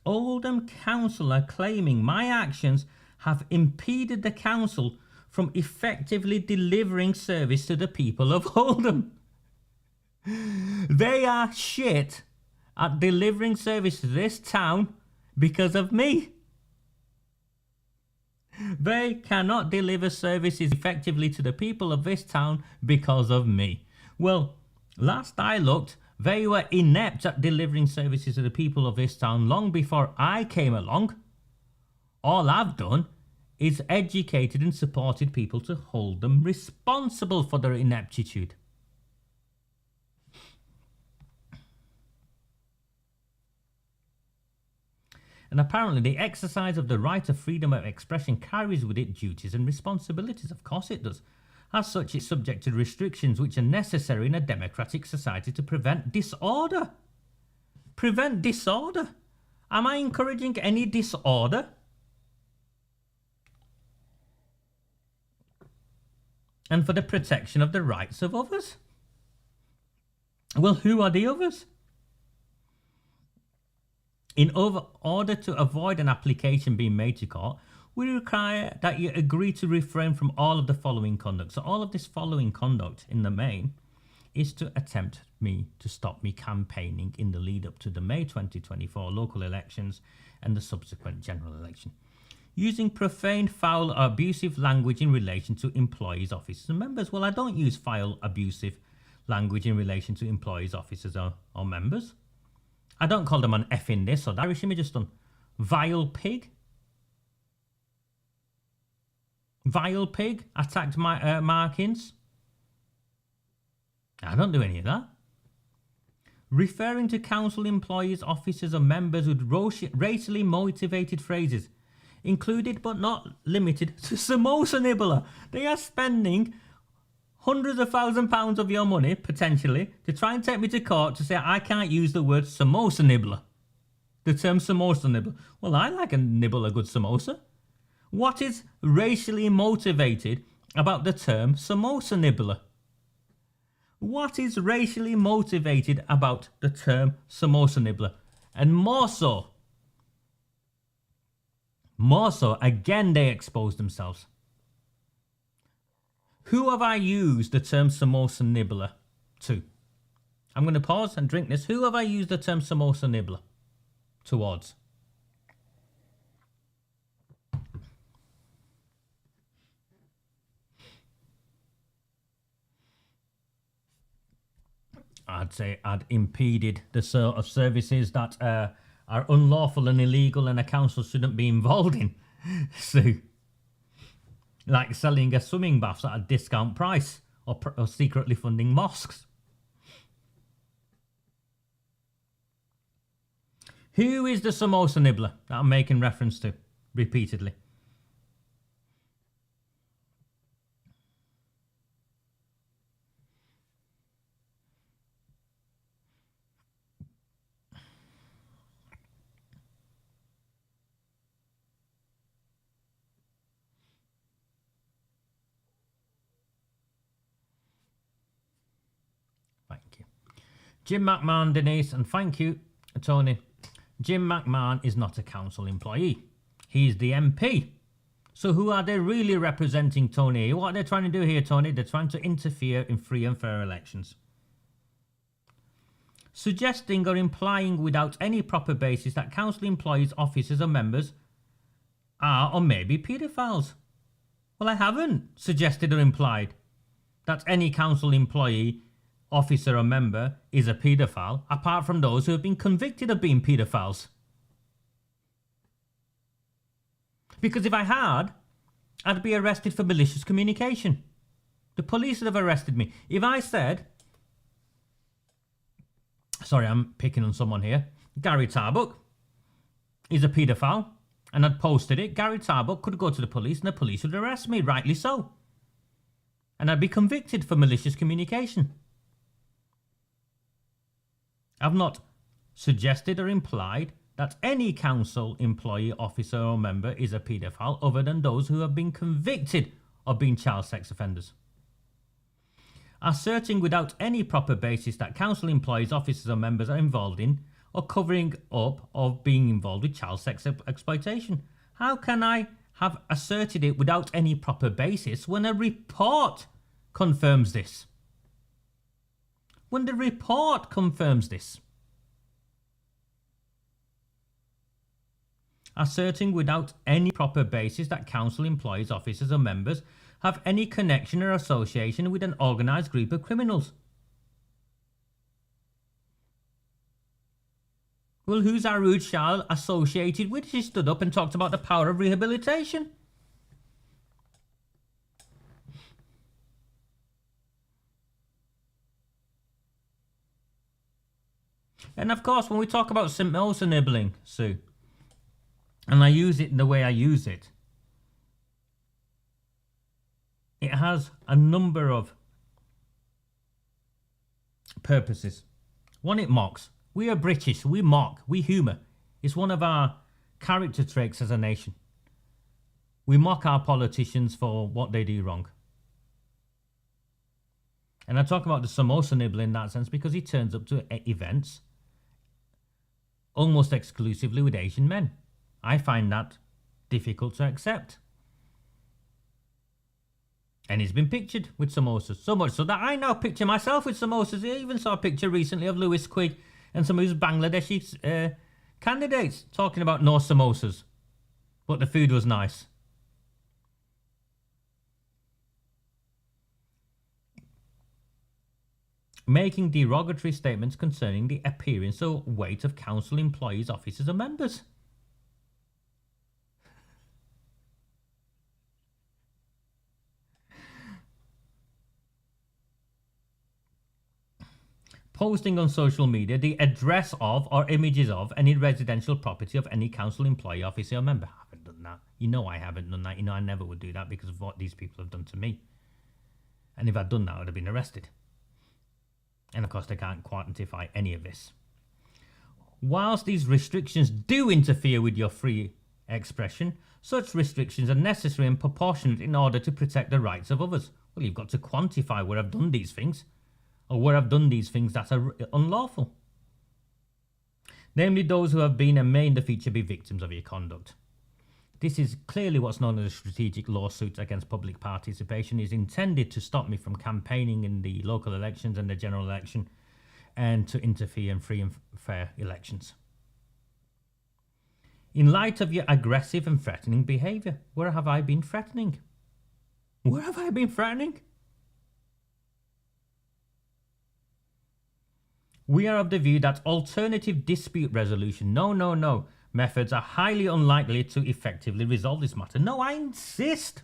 are claiming my actions have impeded the council from effectively delivering service to the people of Oldham. They are shit at delivering service to this town because of me. They cannot deliver services effectively to the people of this town because of me. Well, last I looked, they were inept at delivering services to the people of this town long before I came along. All I've done is educated and supported people to hold them responsible for their ineptitude. And apparently the exercise of the right of freedom of expression carries with it duties and responsibilities. Of course it does. As such, it's subject to restrictions which are necessary in a democratic society to prevent disorder. Prevent disorder? Am I encouraging any disorder? and for the protection of the rights of others. Well, who are the others? In order to avoid an application being made to court, we require that you agree to refrain from all of the following conduct. So all of this following conduct in the main is to attempt to stop me campaigning in the lead up to the May 2024 local elections and the subsequent general election. Using profane, foul or abusive language in relation to employees, officers and members. Well, I don't use foul, abusive language in relation to employees, officers or members. I don't call them an effing this or that. Irish image just done. Vile pig. Vile pig attacked my Markins. I don't do any of that. Referring to council employees, officers or members with racially motivated phrases, included but not limited to samosa nibbler. They are spending hundreds of £1,000s of your money, potentially, to try and take me to court to say I can't use the word samosa nibbler. The term samosa nibbler. Well, I like a nibble a good samosa. What is racially motivated about the term samosa nibbler? What is racially motivated about the term samosa nibbler? And more so, again they expose themselves. Who have I used the term samosa nibbler to? I'm going to pause and drink this. Who have I used the term samosa nibbler towards? I'd say I'd impeded the sort of services that are unlawful and illegal and a council shouldn't be involved in. So, like selling a swimming baths at a discount price or secretly funding mosques. Who is the samosa nibbler that I'm making reference to repeatedly? Thank you. Jim McMahon, Denise, and thank you, Tony. Jim McMahon is not a council employee. He's the MP. So who are they really representing, Tony? What are they trying to do here, Tony? They're trying to interfere in free and fair elections. Suggesting or implying without any proper basis that council employees, officers or members are or may be paedophiles. Well, I haven't suggested or implied that any council employee, officer or member is a paedophile, apart from those who have been convicted of being paedophiles. Because if I had, I'd be arrested for malicious communication. The police would have arrested me. If I said, sorry, I'm picking on someone here, Gary Tarbuck is a paedophile, and I'd posted it, Gary Tarbuck could go to the police and the police would arrest me, rightly so. And I'd be convicted for malicious communication. I've not suggested or implied that any council employee, officer or member is a paedophile other than those who have been convicted of being child sex offenders. Asserting without any proper basis that council employees, officers or members are involved in or covering up of being involved with child sex exploitation. How can I have asserted it without any proper basis when a report confirms this? When the report confirms this. Asserting without any proper basis that council employees, officers or members have any connection or association with an organised group of criminals. Well, who's Arooj Shah associated with? She stood up and talked about the power of rehabilitation. And of course, when we talk about samosa nibbling, Sue, and I use it the way I use it, it has a number of purposes. One, it mocks. We are British, we mock, we humour. It's one of our character traits as a nation. We mock our politicians for what they do wrong. And I talk about the samosa nibbler in that sense because he turns up to events almost exclusively with Asian men. I find that difficult to accept. And he's been pictured with samosas, so much so that I now picture myself with samosas. I even saw a picture recently of Lewis Quigg and some of his Bangladeshi candidates talking about no samosas, but the food was nice. Making derogatory statements concerning the appearance or weight of council employees, officers and members. Posting on social media the address of or images of any residential property of any council employee, officer or member. I haven't done that. You know I haven't done that. You know I never would do that because of what these people have done to me. And if I'd done that, I would have been arrested. And of course they can't quantify any of this. Whilst these restrictions do interfere with your free expression, such restrictions are necessary and proportionate in order to protect the rights of others. Well, you've got to quantify where I've done these things, or where I've done these things that are unlawful. Namely, those who have been and may in the future be victims of your conduct. This is clearly what's known as a strategic lawsuit against public participation. Is intended to stop me from campaigning in the local elections and the general election and to interfere in free and fair elections. In light of your aggressive and threatening behaviour, where have I been threatening? Where have I been threatening? We are of the view that alternative dispute resolution, no, methods are highly unlikely to effectively resolve this matter. No, I insist.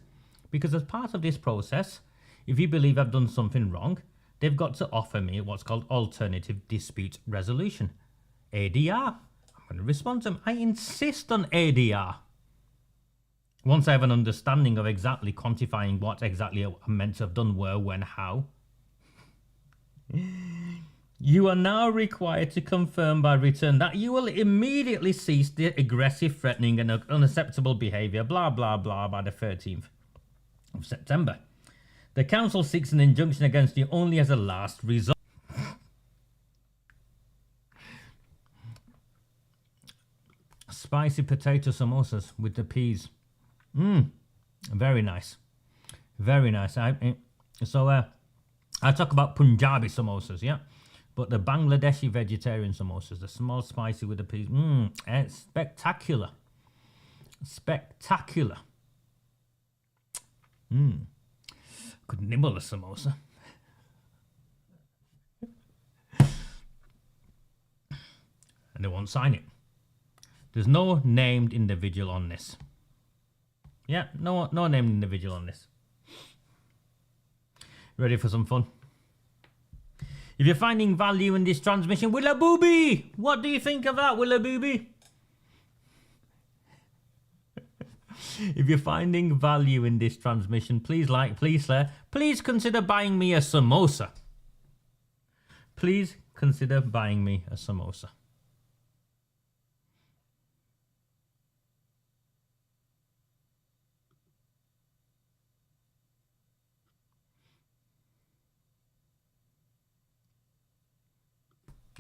Because as part of this process, if you believe I've done something wrong, they've got to offer me what's called alternative dispute resolution, ADR. I'm going to respond to them. I insist on ADR. Once I have an understanding of exactly quantifying what exactly I'm meant to have done, where, when, how. You are now required to confirm by return that you will immediately cease the aggressive, threatening and unacceptable behaviour, blah, blah, blah, by the 13th of September. The council seeks an injunction against you only as a last resort. Spicy potato samosas with the peas. Very nice. Very nice. I talk about Punjabi samosas, yeah? But the Bangladeshi vegetarian samosas, the small spicy with the peas, it's spectacular. Spectacular. Could nibble a samosa. And they won't sign it. There's no named individual on this. Yeah, no named individual on this. Ready for some fun? If you're finding value in this transmission, Willa Booby! What do you think of that, Willa Booby? If you're finding value in this transmission, please like, please share, please consider buying me a samosa. Please consider buying me a samosa.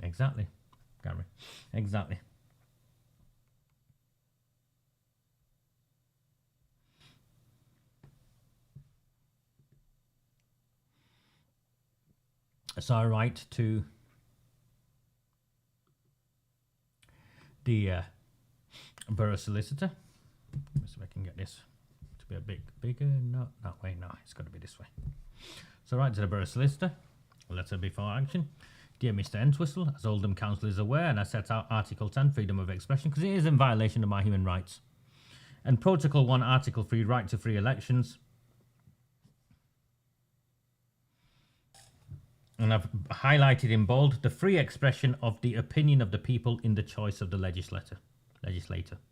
Exactly, Gary. Exactly. So I write to the borough solicitor. Let's see if I can get this to be a bit bigger. No, that way. No, it's got to be this way. So I write to the borough solicitor. Letter before action. Dear Mr. Entwistle, as Oldham Council is aware, and I set out Article 10, freedom of expression, because it is in violation of my human rights. And Protocol 1, Article 3, right to free elections. And I've highlighted in bold the free expression of the opinion of the people in the choice of the legislator.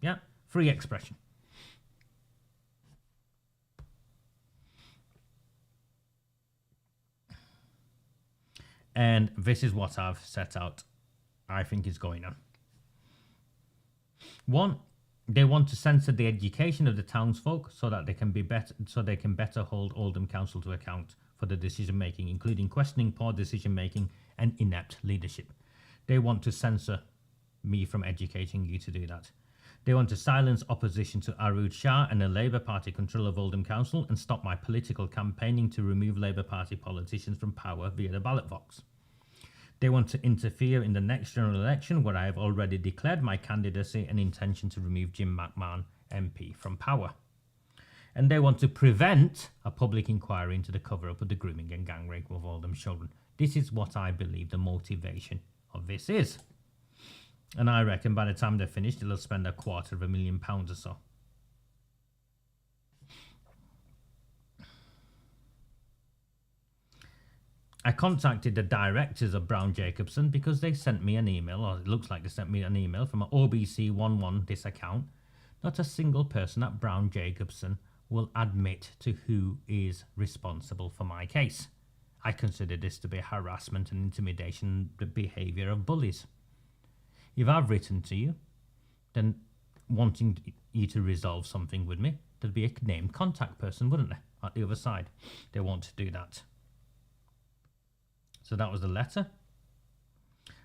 Yeah, free expression. And this is what I've set out, I think is going on. 1, they want to censor the education of the townsfolk so that they can better hold Oldham Council to account for the decision making, including questioning poor decision making and inept leadership. They want to censor me from educating you to do that. They want to silence opposition to Arooj, Shah and the Labour Party control of Oldham Council and stop my political campaigning to remove Labour Party politicians from power via the ballot box. They want to interfere in the next general election where I have already declared my candidacy and intention to remove Jim McMahon MP from power. And they want to prevent a public inquiry into the cover-up of the grooming and gang rape of Oldham children. This is what I believe the motivation of this is. And I reckon by the time they're finished, they'll spend £250,000 or so. I contacted the directors of Brown Jacobson because they sent me an email, or it looks like they sent me an email from an OBC11 this account. Not a single person at Brown Jacobson will admit to who is responsible for my case. I consider this to be harassment and intimidation, the behaviour of bullies. If I've written to you, then wanting you to resolve something with me, there'd be a named contact person, wouldn't there, at the other side? They want to do that. So that was the letter.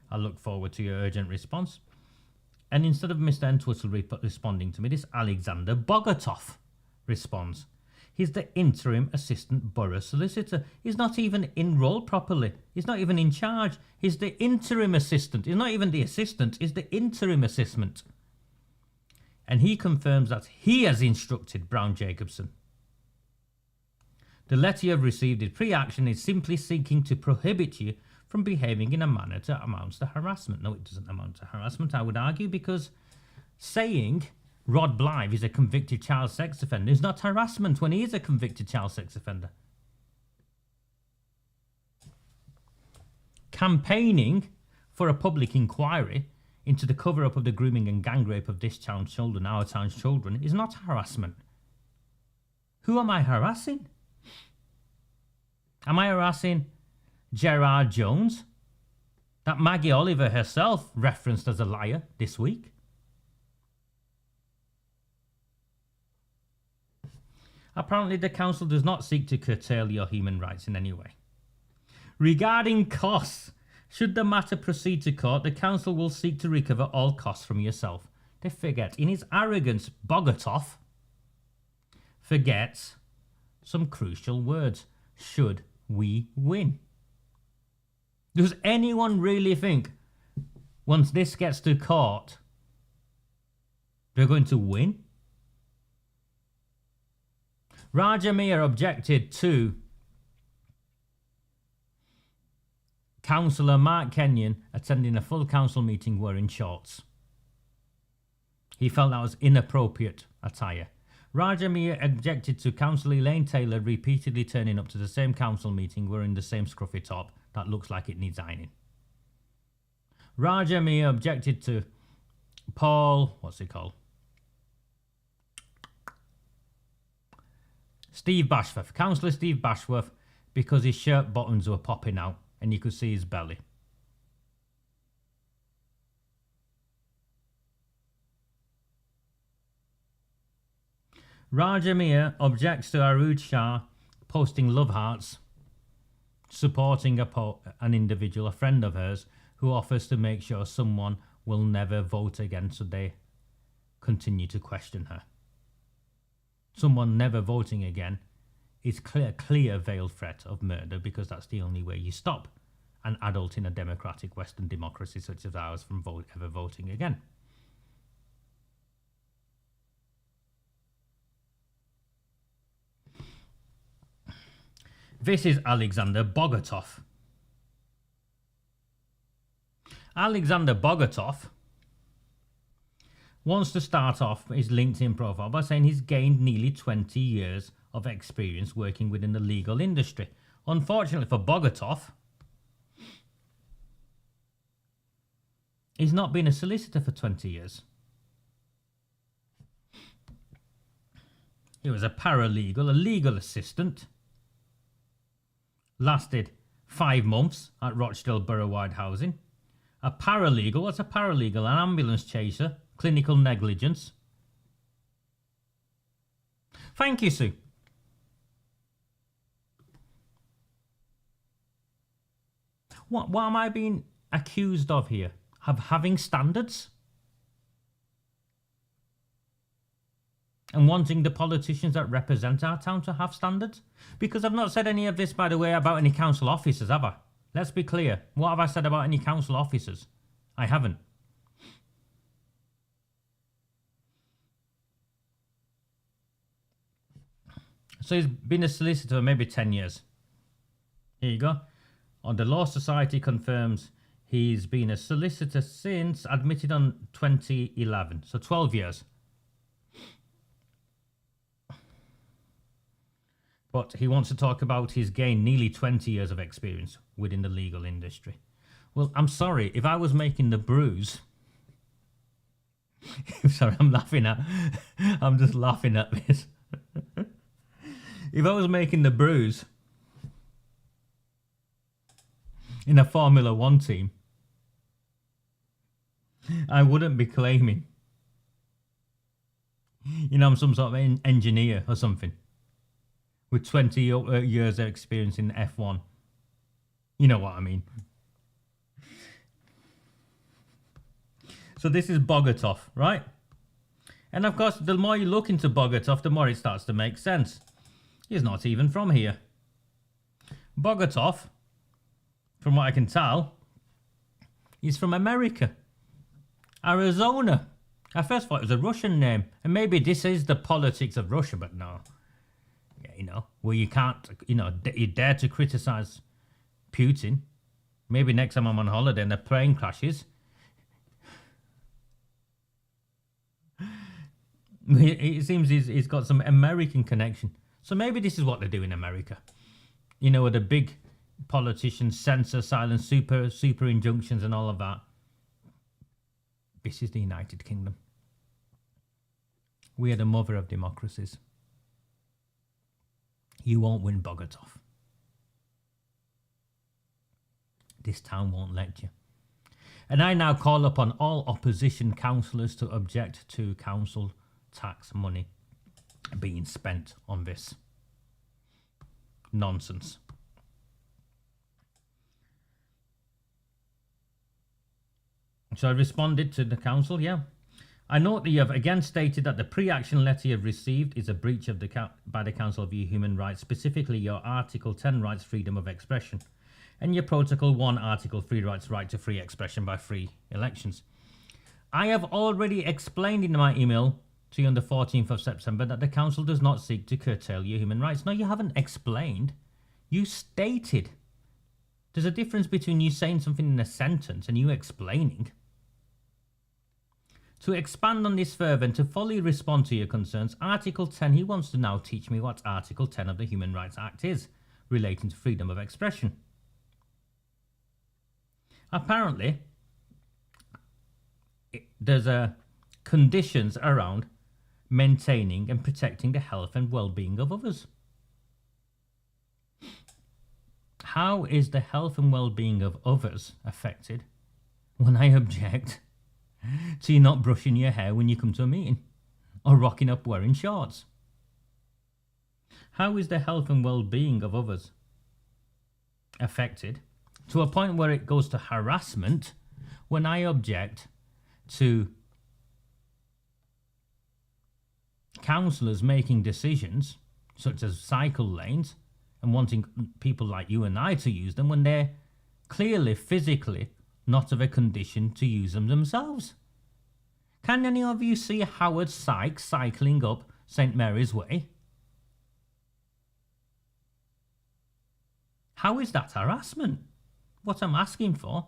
I look forward to your urgent response. And instead of Mr. Entwistle responding to me, this Alexander Bogotoff responds. He's the interim assistant borough solicitor. He's not even enrolled properly. He's not even in charge. He's the interim assistant. He's not even the assistant. He's the interim assistant. And he confirms that he has instructed Brown Jacobson. The letter you have received in pre-action is simply seeking to prohibit you from behaving in a manner that amounts to harassment. No, it doesn't amount to harassment, I would argue, because saying Rod Blythe is a convicted child sex offender is not harassment when he is a convicted child sex offender. Campaigning for a public inquiry into the cover-up of the grooming and gang rape of this town's children, our town's children, is not harassment. Who am I harassing? Am I harassing Gerard Jones, that Maggie Oliver herself referenced as a liar this week? Apparently, the council does not seek to curtail your human rights in any way. Regarding costs, should the matter proceed to court, the council will seek to recover all costs from yourself. They forget, in his arrogance, Bogotoff forgets some crucial words. Should we win? Does anyone really think once this gets to court, they're going to win? Raja Mir objected to Councillor Mark Kenyon attending a full council meeting wearing shorts. He felt that was inappropriate attire. Raja Mir objected to Councillor Elaine Taylor repeatedly turning up to the same council meeting wearing the same scruffy top that looks like it needs ironing. Raja Mir objected to Paul, Steve Bashworth, Councillor Steve Bashworth, because his shirt buttons were popping out and you could see his belly. Raja Mir objects to Arooj Shah posting love hearts, supporting an individual, a friend of hers, who offers to make sure someone will never vote again, so they continue to question her. Someone never voting again is clear veiled threat of murder, because that's the only way you stop an adult in a democratic Western democracy such as ours from ever voting again. This is Alexander Bogotoff. Alexander Bogotoff wants to start off his LinkedIn profile by saying he's gained nearly 20 years of experience working within the legal industry. Unfortunately for Bogotoff, he's not been a solicitor for 20 years. He was a paralegal, a legal assistant. Lasted 5 months at Rochdale Borough-wide Housing. A paralegal, what's a paralegal? An ambulance chaser, clinical negligence. Thank you, Sue. What am I being accused of here? Of having standards? And wanting the politicians that represent our town to have standards? Because I've not said any of this, by the way, about any council officers, have I? Let's be clear. What have I said about any council officers? I haven't. So he's been a solicitor for maybe 10 years. Here you go. On the Law Society confirms he's been a solicitor since admitted on 2011. So 12 years. But he wants to talk about his gained nearly 20 years of experience within the legal industry. Well, I'm sorry, if I was making the brews... sorry, I'm just laughing at this. If I was making the brews in a Formula 1 team, I wouldn't be claiming, I'm some sort of engineer or something with 20 years of experience in F1. You know what I mean. So this is Bogatov, right? And of course, the more you look into Bogatov, the more it starts to make sense. He's not even from here. Bogatov, from what I can tell, he's from America. Arizona. I first thought it was a Russian name. And maybe this is the politics of Russia, but no. Yeah, where you can't, you dare to criticize Putin. Maybe next time I'm on holiday and the plane crashes. It seems he's got some American connection. So maybe this is what they do in America. Where the big politicians censor, silence, super injunctions and all of that. This is the United Kingdom. We are the mother of democracies. You won't win Bogatov. This town won't let you. And I now call upon all opposition councillors to object to council tax money being spent on this nonsense. So I responded to the council, yeah. I note that you have again stated that the pre-action letter you have received is a breach of by the Council of your human rights, specifically your Article 10 rights, freedom of expression, and your Protocol 1, Article 3 rights, right to free expression by free elections. I have already explained in my email to you on the 14th of September that the council does not seek to curtail your human rights. No, you haven't explained. You stated. There's a difference between you saying something in a sentence and you explaining. To expand on this further and to fully respond to your concerns, Article 10, he wants to now teach me what Article 10 of the Human Rights Act is, relating to freedom of expression. Apparently, there's conditions around maintaining and protecting the health and well-being of others. How is the health and well-being of others affected when I object to you not brushing your hair when you come to a meeting or rocking up wearing shorts? How is the health and well-being of others affected to a point where it goes to harassment when I object to councillors making decisions such as cycle lanes and wanting people like you and I to use them when they're clearly physically not of a condition to use them themselves? Can any of you see Howard Sykes cycling up St Mary's Way? How is that harassment? What I'm asking for.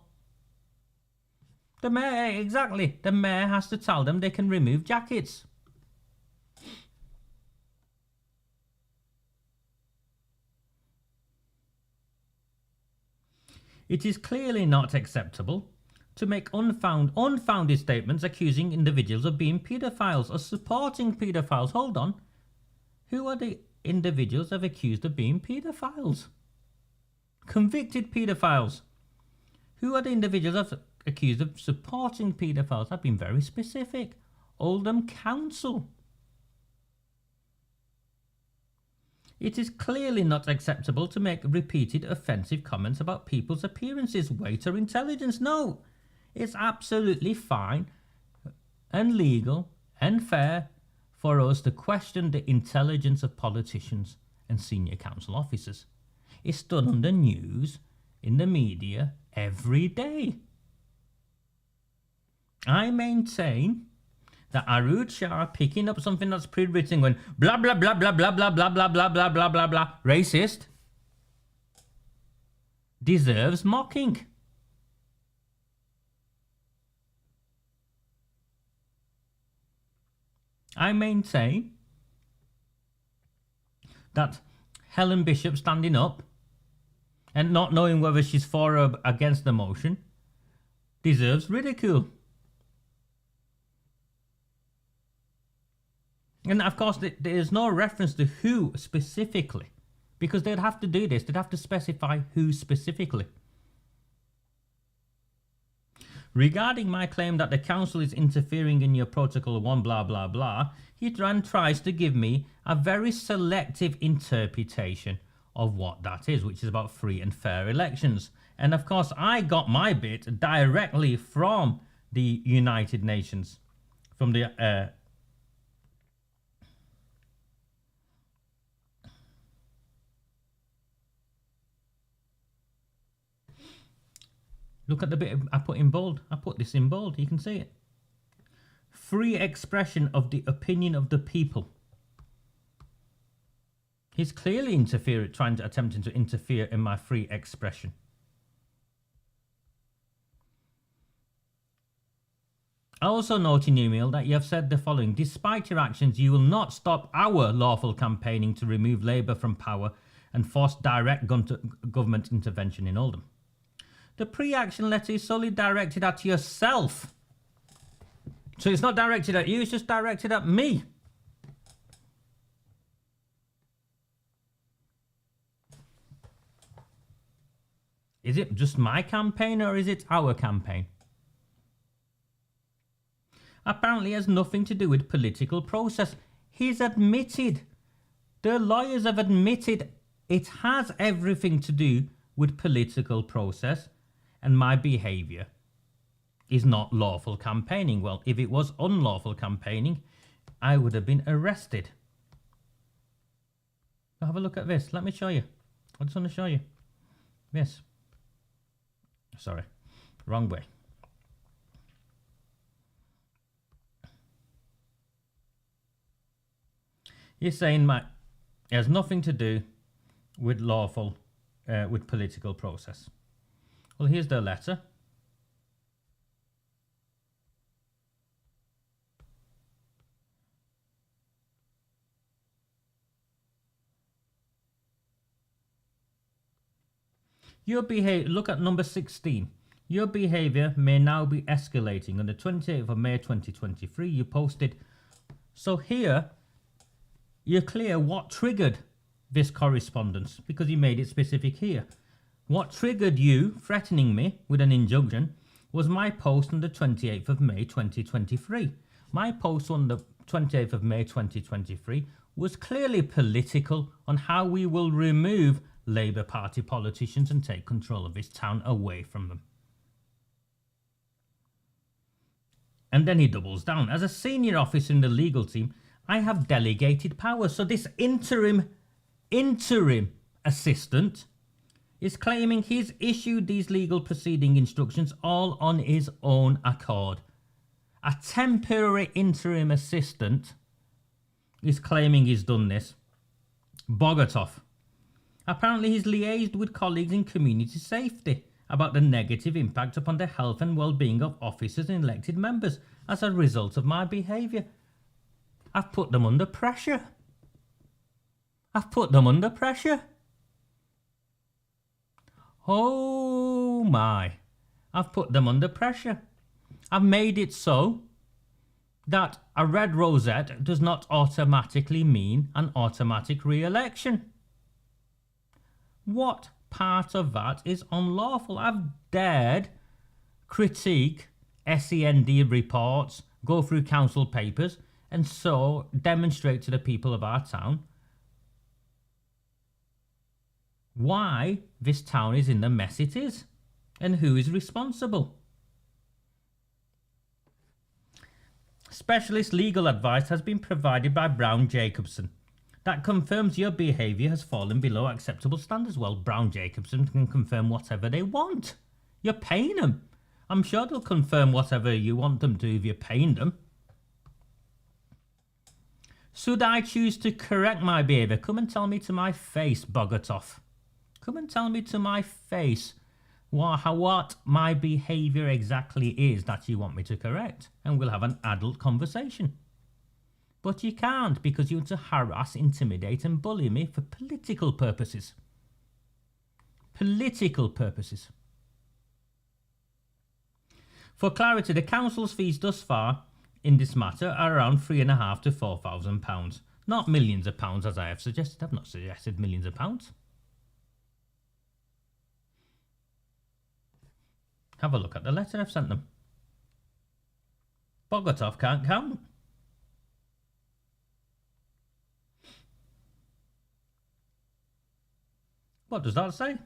The mayor, exactly. The mayor has to tell them they can remove jackets. It is clearly not acceptable to make unfounded statements accusing individuals of being paedophiles or supporting paedophiles. Hold on. Who are the individuals that are accused of being paedophiles? Convicted paedophiles. Who are the individuals accused of supporting paedophiles? I've been very specific. Oldham Council. It is clearly not acceptable to make repeated offensive comments about people's appearances, weight or intelligence. No, it's absolutely fine and legal and fair for us to question the intelligence of politicians and senior council officers. It's done on the news, in the media, every day. I maintain that Arooj Shah picking up something that's pre-written going blah blah blah blah blah blah blah blah blah blah blah blah blah racist deserves mocking. I maintain that Helen Bishop standing up and not knowing whether she's for or against the motion deserves ridicule. And of course, there's no reference to who specifically, because they'd have to do this. They'd have to specify who specifically. Regarding my claim that the council is interfering in your protocol 1 blah blah blah, he tries to give me a very selective interpretation of what that is, which is about free and fair elections. And of course, I got my bit directly from the United Nations, from the look at the bit I put in bold. I put this in bold. You can see it. Free expression of the opinion of the people. He's clearly attempting to interfere in my free expression. I also note in your email that you have said the following: despite your actions, you will not stop our lawful campaigning to remove Labour from power and force direct government intervention in Oldham. The pre-action letter is solely directed at yourself. So it's not directed at you, it's just directed at me. Is it just my campaign or is it our campaign? Apparently it has nothing to do with political process. He's admitted. The lawyers have admitted it has everything to do with political process. And my behaviour is not lawful campaigning. Well, if it was unlawful campaigning, I would have been arrested. Now have a look at this. Let me show you. I just want to show you this. Sorry, wrong way. He's saying it has nothing to do with lawful, with political process. Well, here's the letter. Your behavior, look at number 16. Your behavior may now be escalating. On the 28th of May 2023, you posted. So here, you're clear what triggered this correspondence, because you made it specific here. What triggered you threatening me with an injunction was my post on the 28th of May 2023. My post on the 28th of May 2023 was clearly political on how we will remove Labour Party politicians and take control of this town away from them. And then he doubles down. As a senior officer in the legal team, I have delegated powers. So this interim assistant is claiming he's issued these legal proceeding instructions all on his own accord. A temporary interim assistant is claiming he's done this. Bogotoff. Apparently he's liaised with colleagues in community safety about the negative impact upon the health and well-being of officers and elected members as a result of my behaviour. I've put them under pressure. Oh my, I've put them under pressure. I've made it so that a red rosette does not automatically mean an automatic re-election. What part of that is unlawful? I've dared critique SEND reports, go through council papers, and so demonstrate to the people of our town why this town is in the mess it is and who is responsible. Specialist legal advice has been provided by Brown Jacobson that confirms your behaviour has fallen below acceptable standards. Well, Brown Jacobson can confirm whatever they want. You're paying them. I'm sure they'll confirm whatever you want them to if you're paying them. Should I choose to correct my behaviour, come and tell me to my face, Bogatoff. Come and tell me to my face what my behaviour exactly is that you want me to correct, and we'll have an adult conversation. But you can't, because you want to harass, intimidate and bully me for political purposes. Political purposes. For clarity, the council's fees thus far in this matter are around £3,500 to £4,000. Not millions of pounds as I have suggested. I've not suggested millions of pounds. Have a look at the letter I've sent them. Bogatoff can't count. What does that say?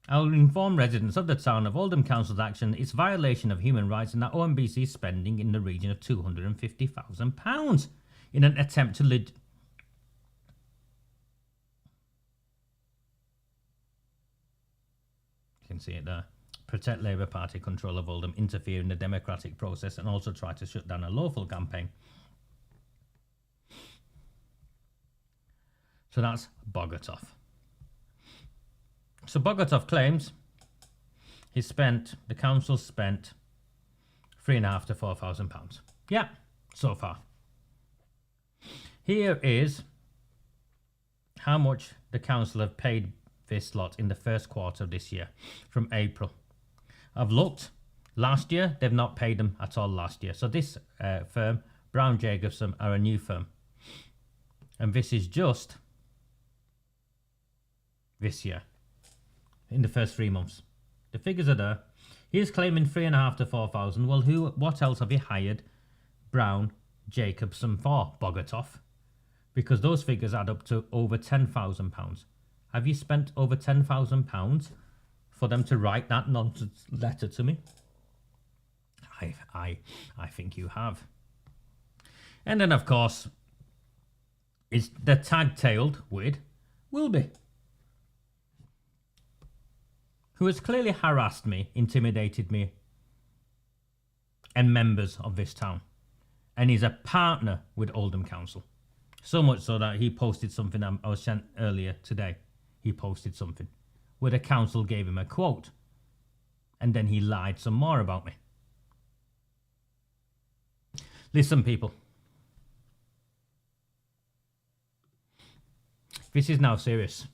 I will inform residents of the town of Oldham Council Tax its violation of human rights and that OMBC is spending in the region of £250,000 in an attempt to You can see it there. Protect Labour Party control of Oldham, interfere in the democratic process and also try to shut down a lawful campaign. So that's Bogatoff. So Bogatoff claims the council spent £3,500 to £4,000. Yeah, so far. Here is how much the council have paid this lot in the first quarter of this year, from April. I've looked. Last year, they've not paid them at all last year. So this firm, Brown Jacobson, are a new firm. And this is just this year, in the first 3 months. The figures are there. He's claiming £3,500 to £4,000. Well, what else have you hired Brown Jacobson for, Bogatoff? Because those figures add up to over £10,000. Have you spent over £10,000 for them to write that nonsense letter to me? I think you have. And then, of course, is the tag-tailed with Wilby, who has clearly harassed me, intimidated me, and members of this town. And he's a partner with Oldham Council. So much so that he posted something I was sent earlier today. He posted something where the council gave him a quote. And then he lied some more about me. Listen, people. This is now serious.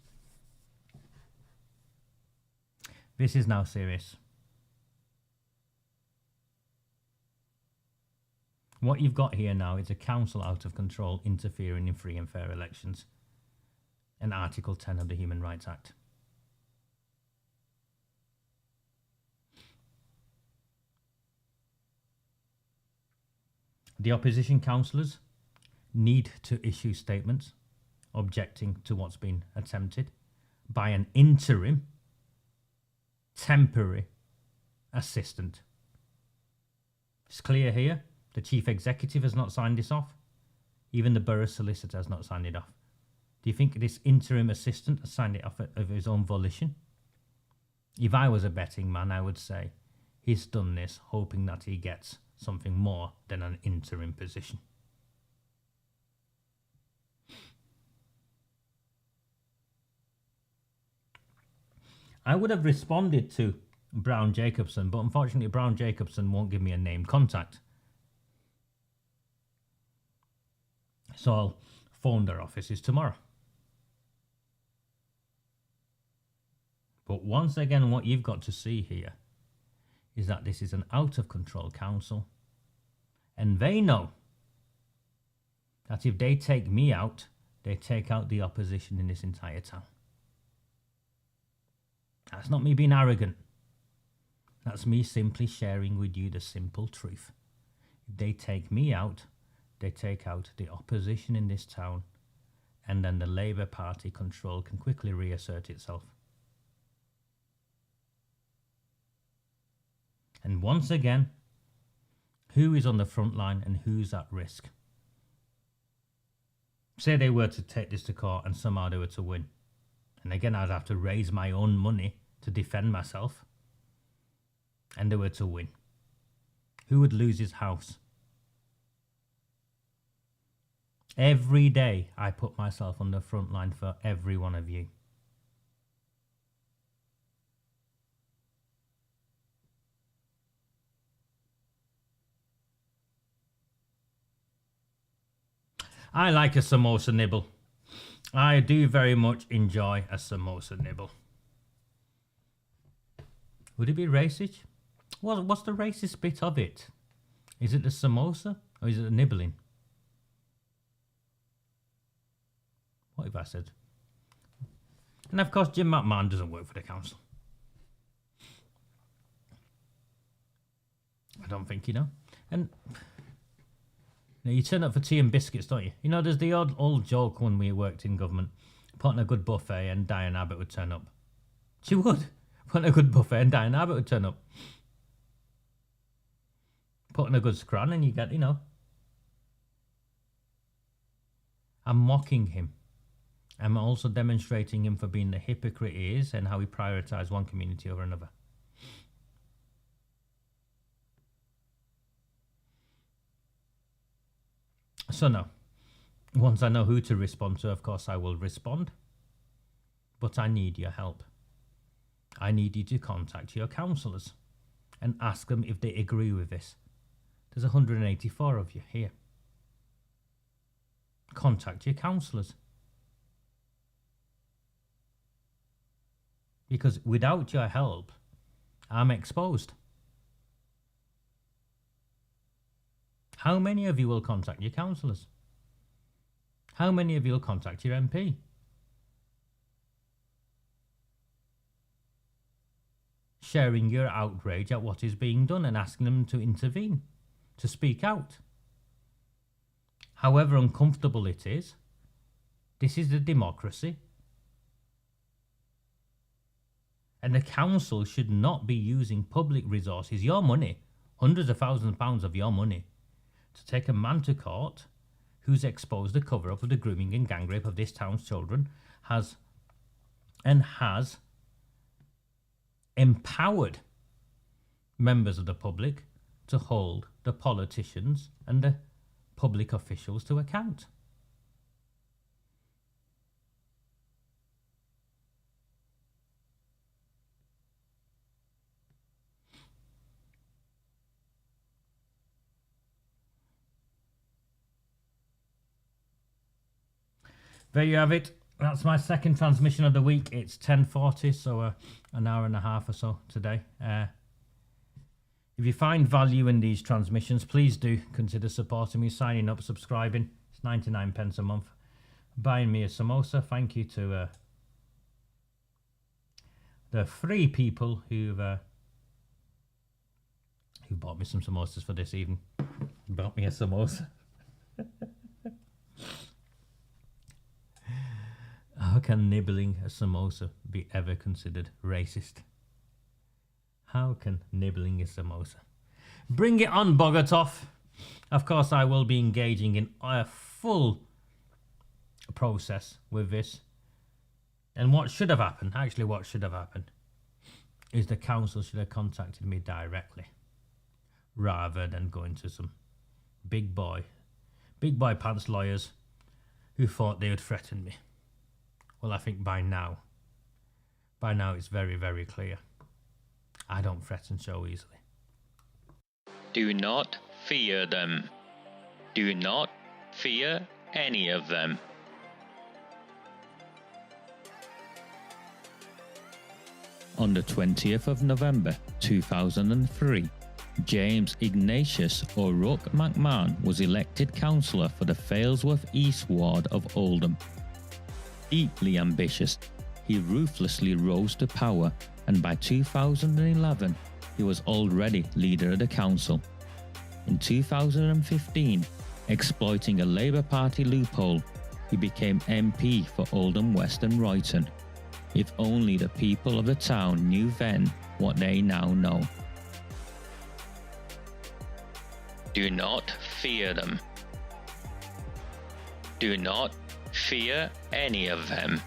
This is now serious. What you've got here now is a council out of control interfering in free and fair elections. And Article 10 of the Human Rights Act. The opposition councillors need to issue statements objecting to what's been attempted by an interim temporary assistant. It's clear here. The chief executive has not signed this off. Even the borough solicitor has not signed it off. Do you think this interim assistant has signed it off of his own volition? If I was a betting man, I would say he's done this hoping that he gets something more than an interim position. I would have responded to Brown Jacobson, but unfortunately Brown Jacobson won't give me a name contact. So I'll phone their offices tomorrow. But once again, what you've got to see here is that this is an out-of-control council. And they know that if they take me out, they take out the opposition in this entire town. That's not me being arrogant. That's me simply sharing with you the simple truth. If they take me out, they take out the opposition in this town and then the Labour Party control can quickly reassert itself. And once again, who is on the front line and who's at risk? Say they were to take this to court and somehow they were to win. And again, I'd have to raise my own money to defend myself. And they were to win. Who would lose his house? Every day I put myself on the front line for every one of you. I like a samosa nibble. I do very much enjoy a samosa nibble. Would it be racist? What's the racist bit of it? Is it the samosa or is it the nibbling? What have I said? And of course, Jim McMahon doesn't work for the council. I don't think, And you turn up for tea and biscuits, don't you? There's the old joke when we worked in government. Put on a good buffet and Diane Abbott would turn up. She would. Put on a good buffet and Diane Abbott would turn up. Put on a good scran and you get, I'm mocking him. I'm also demonstrating him for being the hypocrite he is and how he prioritised one community over another. So no, once I know who to respond to, of course I will respond. But I need your help. I need you to contact your councillors and ask them if they agree with this. There's 184 of you here. Contact your councillors. Because without your help, I'm exposed. How many of you will contact your councillors? How many of you will contact your MP? Sharing your outrage at what is being done and asking them to intervene, to speak out. However uncomfortable it is, this is the democracy. And the council should not be using public resources, your money, hundreds of thousands of pounds of your money, to take a man to court who's exposed the cover-up of the grooming and gang rape of this town's children, has empowered members of the public to hold the politicians and the public officials to account. There you have it. That's my second transmission of the week. It's 10:40, so an hour and a half or so today. If you find value in these transmissions, please do consider supporting me, signing up, subscribing. It's 99 pence a month. Buying me a samosa. Thank you to the 3 people who bought me some samosas for this evening. Bought me a samosa. How can nibbling a samosa be ever considered racist? How can nibbling a samosa? Bring it on, Bogatov. Of course, I will be engaging in a full process with this. And what should have happened, is the council should have contacted me directly rather than going to some big boy pants lawyers who thought they would threaten me. Well, I think by now it's very, very clear. I don't threaten so easily. Do not fear them. Do not fear any of them. On the 20th of November 2003, James Ignatius O'Rourke McMahon was elected councillor for the Failsworth East Ward of Oldham. Deeply ambitious, he ruthlessly rose to power, and by 2011 he was already leader of the council. In 2015, exploiting a Labour Party loophole, he became MP for Oldham West and Royton. If only the people of the town knew then what they now know. Do not fear them. Do not fear any of them.